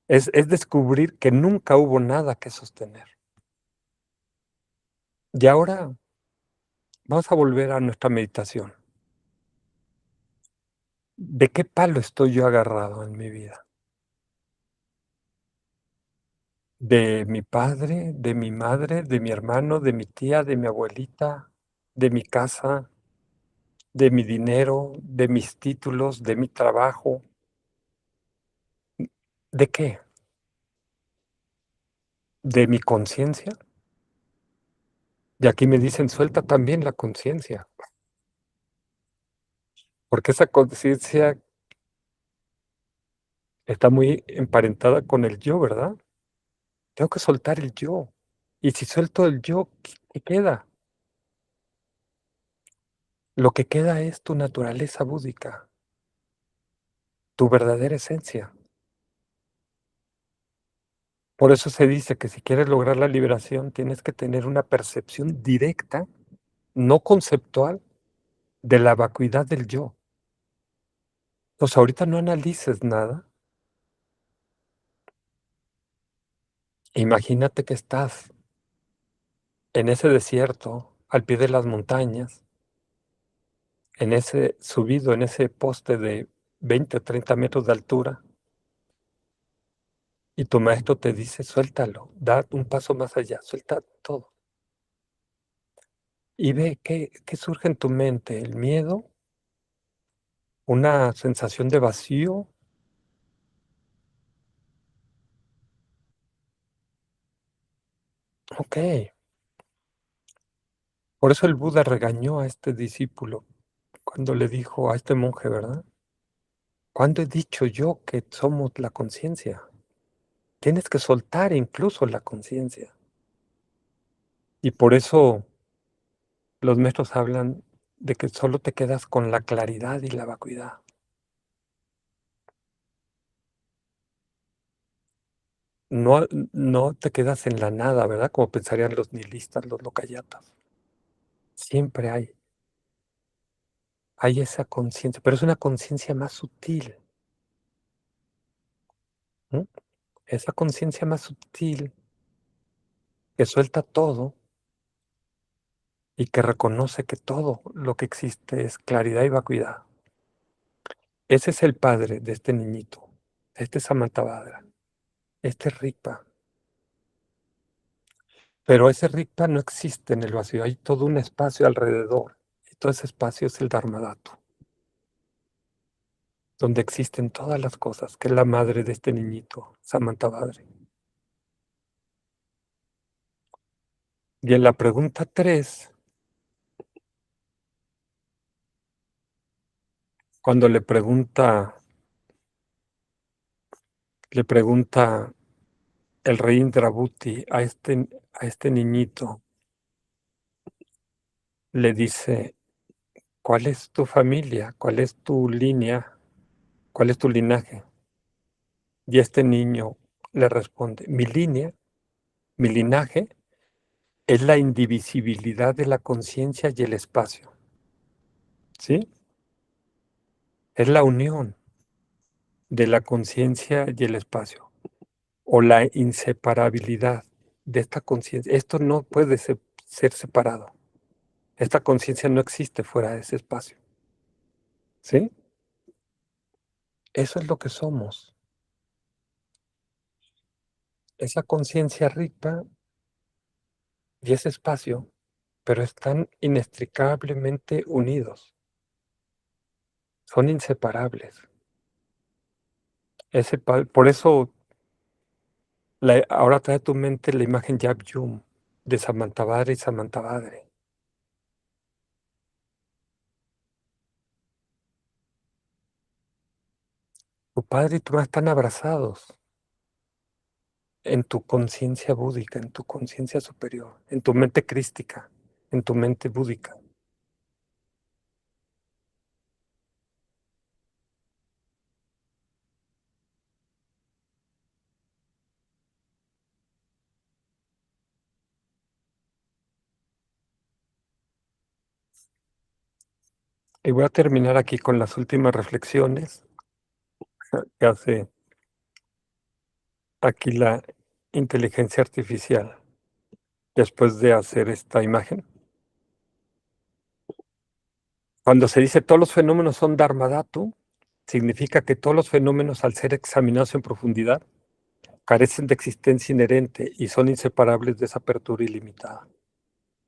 Es descubrir que nunca hubo nada que sostener. Y ahora vamos a volver a nuestra meditación. ¿De qué palo estoy yo agarrado en mi vida? ¿De mi padre, de mi madre, de mi hermano, de mi tía, de mi abuelita, de mi casa, de mi dinero, de mis títulos, de mi trabajo? ¿De qué? ¿De mi conciencia? Y aquí me dicen, suelta también la conciencia, porque esa conciencia está muy emparentada con el yo, ¿verdad? Tengo que soltar el yo. Y si suelto el yo, ¿qué queda? Lo que queda es tu naturaleza búdica, tu verdadera esencia. Por eso se dice que si quieres lograr la liberación, tienes que tener una percepción directa, no conceptual, de la vacuidad del yo. Entonces, ahorita no analices nada. Imagínate que estás en ese desierto, al pie de las montañas, en ese subido, en ese poste de 20 o 30 metros de altura, y tu maestro te dice, suéltalo, da un paso más allá, suelta todo. y ve qué surge en tu mente, el miedo, una sensación de vacío. Ok, por eso el Buda regañó a este discípulo cuando le dijo a este monje, ¿verdad? ¿Cuándo he dicho yo que somos la conciencia? Tienes que soltar incluso la conciencia. Y por eso los maestros hablan de que solo te quedas con la claridad y la vacuidad. No, no te quedas en la nada, ¿verdad? Como pensarían los nihilistas, los locayatas. Siempre hay esa conciencia, pero es una conciencia más sutil, ¿no? Esa conciencia más sutil que suelta todo y que reconoce que todo lo que existe es claridad y vacuidad. Ese es el padre de este niñito, este Samantabhadra, este Rigpa. Pero ese Rigpa no existe en el vacío, hay todo un espacio alrededor. Y todo ese espacio es el Dharmadhatu, donde existen todas las cosas, que es la madre de este niñito, Samantabhadra. Y en la pregunta 3, cuando le pregunta el rey Indrabhuti a este niñito, le dice, ¿cuál es tu familia? ¿Cuál es tu línea? ¿Cuál es tu linaje? Y este niño le responde, mi línea, mi linaje es la indivisibilidad de la conciencia y el espacio, ¿sí? Es la unión de la conciencia y el espacio, o la inseparabilidad de esta conciencia. Esto no puede ser separado. Esta conciencia no existe fuera de ese espacio, ¿sí? Eso es lo que somos. Esa conciencia rica y ese espacio, pero están inextricablemente unidos, son inseparables. Por eso ahora trae a tu mente la imagen Yab Yum de Samantabhadra y Samantabhadra. Tu padre y tu madre están abrazados en tu conciencia búdica, en tu conciencia superior, en tu mente crística, en tu mente búdica. Y voy a terminar aquí con las últimas reflexiones que hace aquí la inteligencia artificial después de hacer esta imagen. Cuando se dice todos los fenómenos son Dharmadhatu, significa que todos los fenómenos, al ser examinados en profundidad, carecen de existencia inherente y son inseparables de esa apertura ilimitada.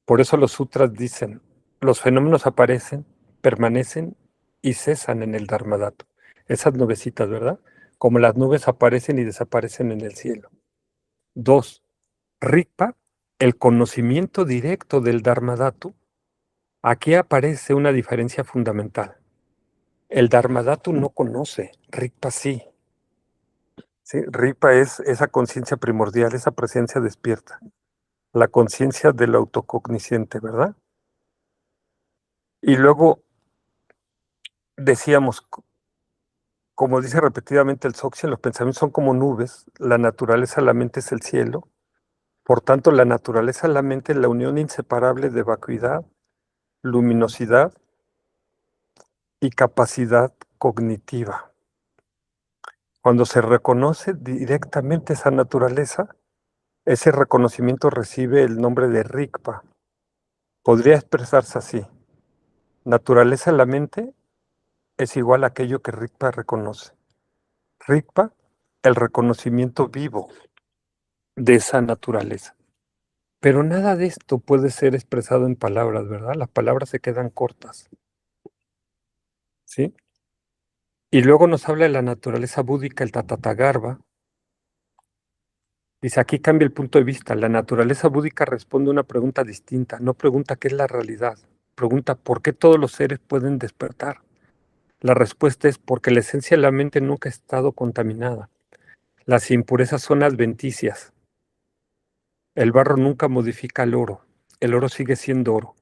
Por eso los sutras dicen, los fenómenos aparecen, permanecen y cesan en el Dharmadhatu. Esas nubecitas, ¿verdad? Como las nubes aparecen y desaparecen en el cielo. 2. Rigpa, el conocimiento directo del Dharmadhatu. Aquí aparece una diferencia fundamental. El Dharmadhatu no conoce, Rigpa sí. ¿Sí? Rigpa es esa conciencia primordial, esa presencia despierta, la conciencia del autocognosciente, ¿verdad? Y luego decíamos, como dice repetidamente el Dzogchen, los pensamientos son como nubes, la naturaleza de la mente es el cielo, por tanto la naturaleza de la mente es la unión inseparable de vacuidad, luminosidad y capacidad cognitiva. Cuando se reconoce directamente esa naturaleza, ese reconocimiento recibe el nombre de Rigpa. Podría expresarse así. Naturaleza de la mente es igual a aquello que Rigpa reconoce. Rigpa, el reconocimiento vivo de esa naturaleza. Pero nada de esto puede ser expresado en palabras, ¿verdad? Las palabras se quedan cortas, ¿sí? Y luego nos habla de la naturaleza búdica, el Tatatagarbha. Dice, aquí cambia el punto de vista. La naturaleza búdica responde a una pregunta distinta. No pregunta qué es la realidad. Pregunta por qué todos los seres pueden despertar. La respuesta es porque la esencia de la mente nunca ha estado contaminada. Las impurezas son adventicias. El barro nunca modifica el oro. El oro sigue siendo oro.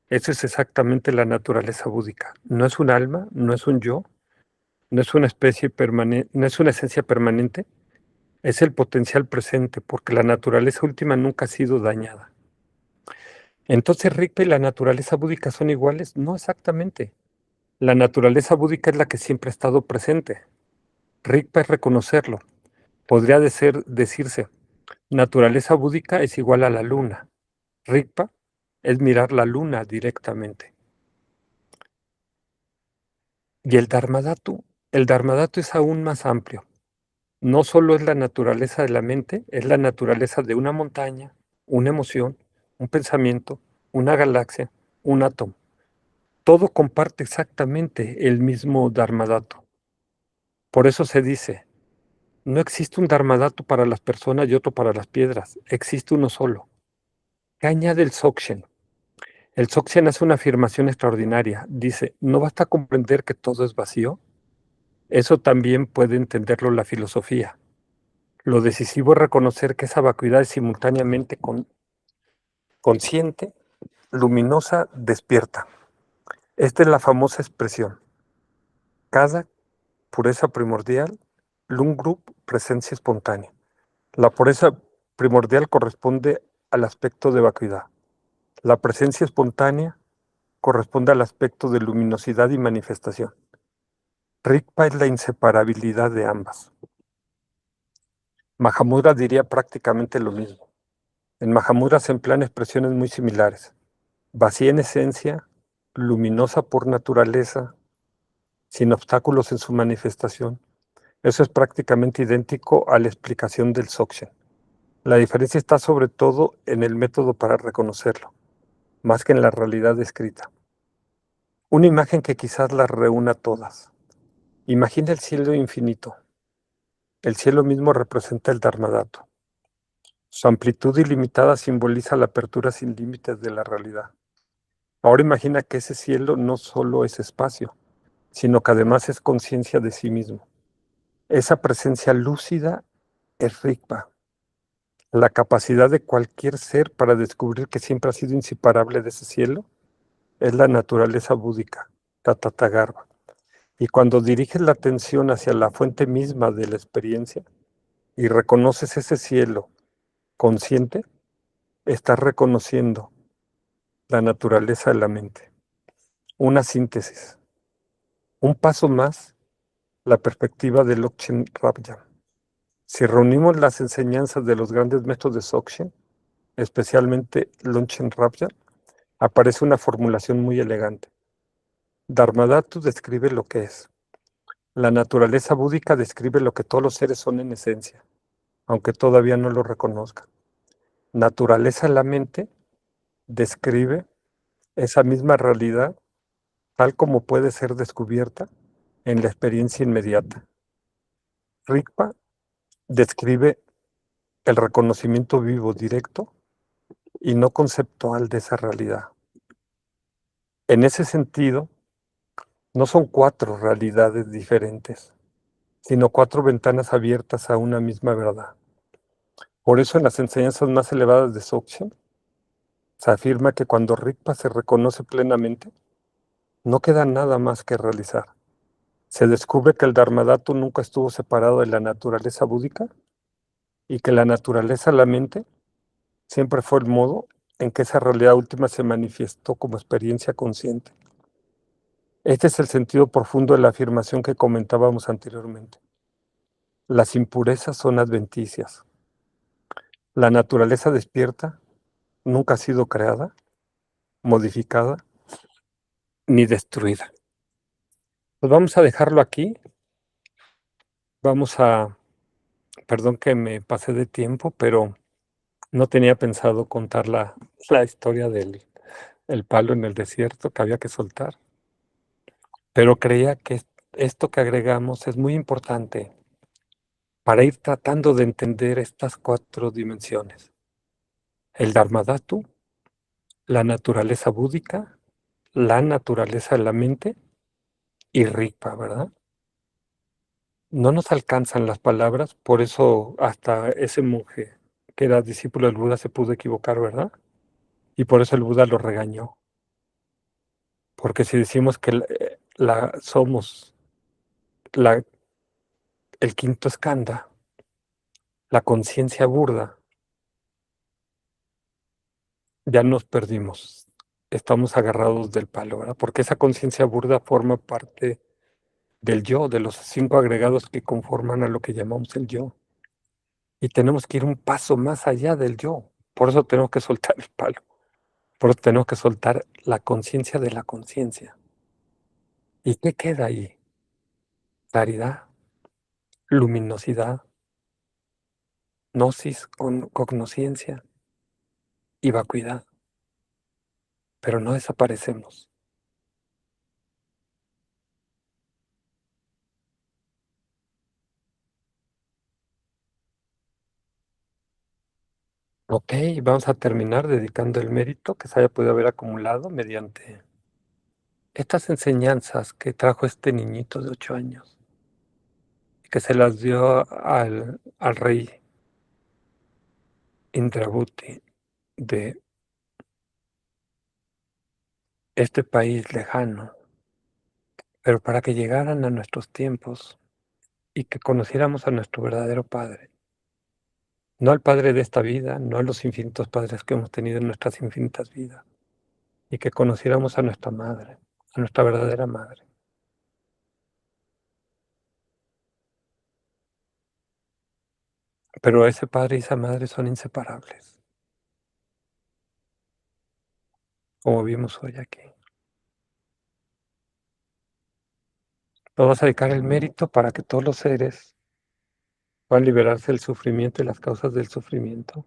Eso es exactamente la naturaleza búdica. No es un alma, no es un yo, no es una especie permanente, no es una esencia permanente, es el potencial presente, porque la naturaleza última nunca ha sido dañada. Entonces, Rigpa y la naturaleza búdica son iguales. No exactamente. La naturaleza búdica es la que siempre ha estado presente. Rigpa es reconocerlo. Podría decirse, naturaleza búdica es igual a la luna. Rigpa es mirar la luna directamente. Y el Dharmadhatu es aún más amplio. No solo es la naturaleza de la mente, es la naturaleza de una montaña, una emoción, un pensamiento, una galaxia, un átomo. Todo comparte exactamente el mismo Dharmadhatu. Por eso se dice, no existe un Dharmadhatu para las personas y otro para las piedras, existe uno solo. ¿Qué añade el Dzogchen? El Dzogchen hace una afirmación extraordinaria. Dice, ¿no basta comprender que todo es vacío? Eso también puede entenderlo la filosofía. Lo decisivo es reconocer que esa vacuidad es simultáneamente consciente, luminosa, despierta. Esta es la famosa expresión. Cada pureza primordial, Lungrup, presencia espontánea. La pureza primordial corresponde al aspecto de vacuidad. La presencia espontánea corresponde al aspecto de luminosidad y manifestación. Rigpa es la inseparabilidad de ambas. Mahamudra diría prácticamente lo mismo. En Mahamudra se emplean expresiones muy similares. Vacía en esencia, luminosa por naturaleza, sin obstáculos en su manifestación. Eso es prácticamente idéntico a la explicación del Dzogchen. La diferencia está sobre todo en el método para reconocerlo, más que en la realidad descrita. Una imagen que quizás las reúna todas. Imagina el cielo infinito. El cielo mismo representa el Dharmadhatu. Su amplitud ilimitada simboliza la apertura sin límites de la realidad. Ahora imagina que ese cielo no solo es espacio, sino que además es conciencia de sí mismo. Esa presencia lúcida es Rigpa, la capacidad de cualquier ser para descubrir que siempre ha sido inseparable de ese cielo, es la naturaleza búdica, Tatatagarbha. Y cuando diriges la atención hacia la fuente misma de la experiencia y reconoces ese cielo consciente, estás reconociendo la naturaleza de la mente. Una síntesis. Un paso más, la perspectiva de Lokchen Rabja. Si reunimos las enseñanzas de los grandes maestros de Dzogchen, especialmente Longchen Rabja, aparece una formulación muy elegante. Dharmadhatu describe lo que es. La naturaleza búdica describe lo que todos los seres son en esencia, aunque todavía no lo reconozcan. Naturaleza en la mente describe esa misma realidad tal como puede ser descubierta en la experiencia inmediata. Rigpa describe el reconocimiento vivo directo y no conceptual de esa realidad. En ese sentido, no son cuatro realidades diferentes, sino cuatro ventanas abiertas a una misma verdad. Por eso en las enseñanzas más elevadas de Dzogchen se afirma que cuando Rigpa se reconoce plenamente, no queda nada más que realizar. Se descubre que el Dharmadhatu nunca estuvo separado de la naturaleza búdica y que la naturaleza de la mente siempre fue el modo en que esa realidad última se manifestó como experiencia consciente. Este es el sentido profundo de la afirmación que comentábamos anteriormente. Las impurezas son adventicias. La naturaleza despierta nunca ha sido creada, modificada ni destruida. Pues vamos a dejarlo aquí. Vamos a, perdón que me pasé de tiempo, pero No tenía pensado contar la historia del el palo en el desierto que había que soltar, pero creía que esto que agregamos es muy importante para ir tratando de entender estas 4 dimensiones: el Dharmadhatu, la naturaleza búdica, la naturaleza de la mente y Rigpa, ¿verdad? No nos alcanzan las palabras, por eso hasta ese monje que era discípulo del Buda se pudo equivocar, ¿verdad? Y por eso el Buda lo regañó, porque si decimos que somos la el quinto skandha, la conciencia burda, ya nos perdimos. Estamos agarrados del palo, ¿verdad? Porque esa conciencia burda forma parte del yo, de los 5 agregados que conforman a lo que llamamos el yo. Y tenemos que ir un paso más allá del yo. Por eso tenemos que soltar el palo. Por eso tenemos que soltar la conciencia de la conciencia. ¿Y qué queda ahí? Claridad, luminosidad, gnosis, cognoscencia y vacuidad. Pero no desaparecemos. Ok, vamos a terminar dedicando el mérito que se haya podido haber acumulado mediante estas enseñanzas que trajo este niñito de 8 años y que se las dio al rey Indrabhuti de este país lejano, pero para que llegaran a nuestros tiempos y que conociéramos a nuestro verdadero Padre, no al Padre de esta vida, no a los infinitos padres que hemos tenido en nuestras infinitas vidas, y que conociéramos a nuestra Madre, a nuestra verdadera Madre. Pero ese Padre y esa Madre son inseparables, como vimos hoy aquí. Vamos a dedicar el mérito para que todos los seres puedan liberarse del sufrimiento y las causas del sufrimiento,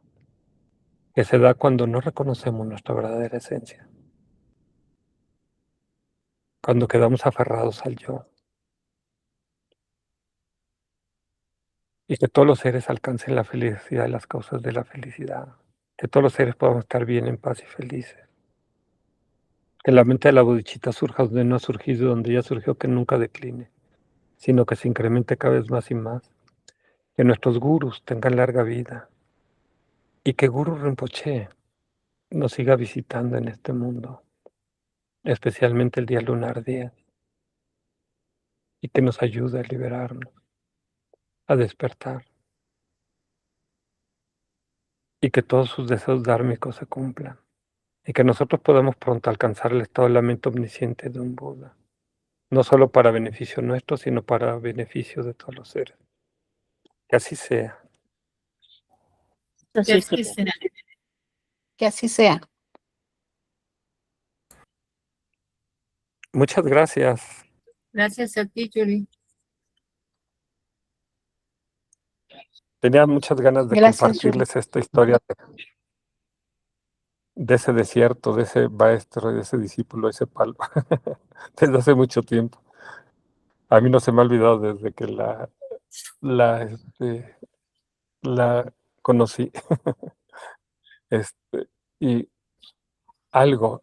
que se da cuando no reconocemos nuestra verdadera esencia, cuando quedamos aferrados al yo, y que todos los seres alcancen la felicidad y las causas de la felicidad, que todos los seres podamos estar bien, en paz y felices, que la mente de la bodichita surja donde no ha surgido, donde ya surgió, que nunca decline, sino que se incremente cada vez más y más, que nuestros gurús tengan larga vida, y que Guru Rinpoche nos siga visitando en este mundo, especialmente el día lunar 10, y que nos ayude a liberarnos, a despertar, y que todos sus deseos dármicos se cumplan, y que nosotros podamos pronto alcanzar el estado de la mente omnisciente de un Buda, no solo para beneficio nuestro, sino para beneficio de todos los seres. Que así sea. Que Así así sea. sea. Que así sea. Muchas gracias. Gracias a ti, Yuri. Tenía muchas ganas de Gracias, Yuri. compartirles esta historia de ese desierto, de ese maestro, de ese discípulo, ese palo, desde hace mucho tiempo. A mí no se me ha olvidado desde que la conocí. Y algo,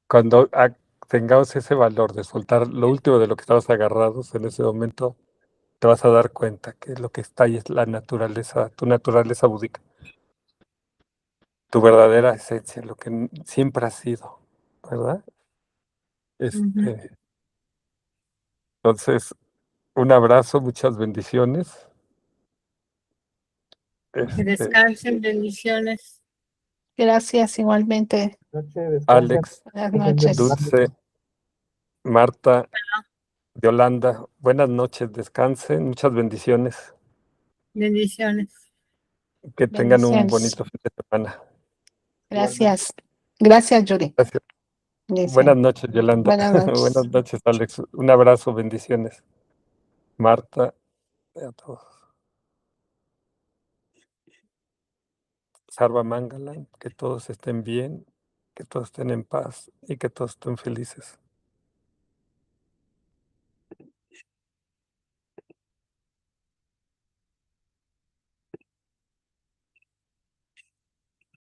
cuando tengamos ese valor de soltar lo último de lo que estabas agarrados en ese momento, te vas a dar cuenta que lo que está ahí es la naturaleza, tu naturaleza búdica, tu verdadera esencia, lo que siempre has sido, ¿verdad? Entonces, un abrazo, muchas bendiciones. Que descansen, bendiciones. Gracias igualmente. Alex, Buenas noches. Dulce, Marta, Yolanda, buenas noches, descansen, muchas bendiciones, Bendiciones. que tengan un Bendiciones. bonito fin de semana. Gracias. Gracias, Yuri. Gracias. Buenas noches, Yolanda. Buenas noches. Buenas noches, Alex. Un abrazo, bendiciones. Marta, a todos. Sarva Mangalam, que todos estén bien, que todos estén en paz y que todos estén felices.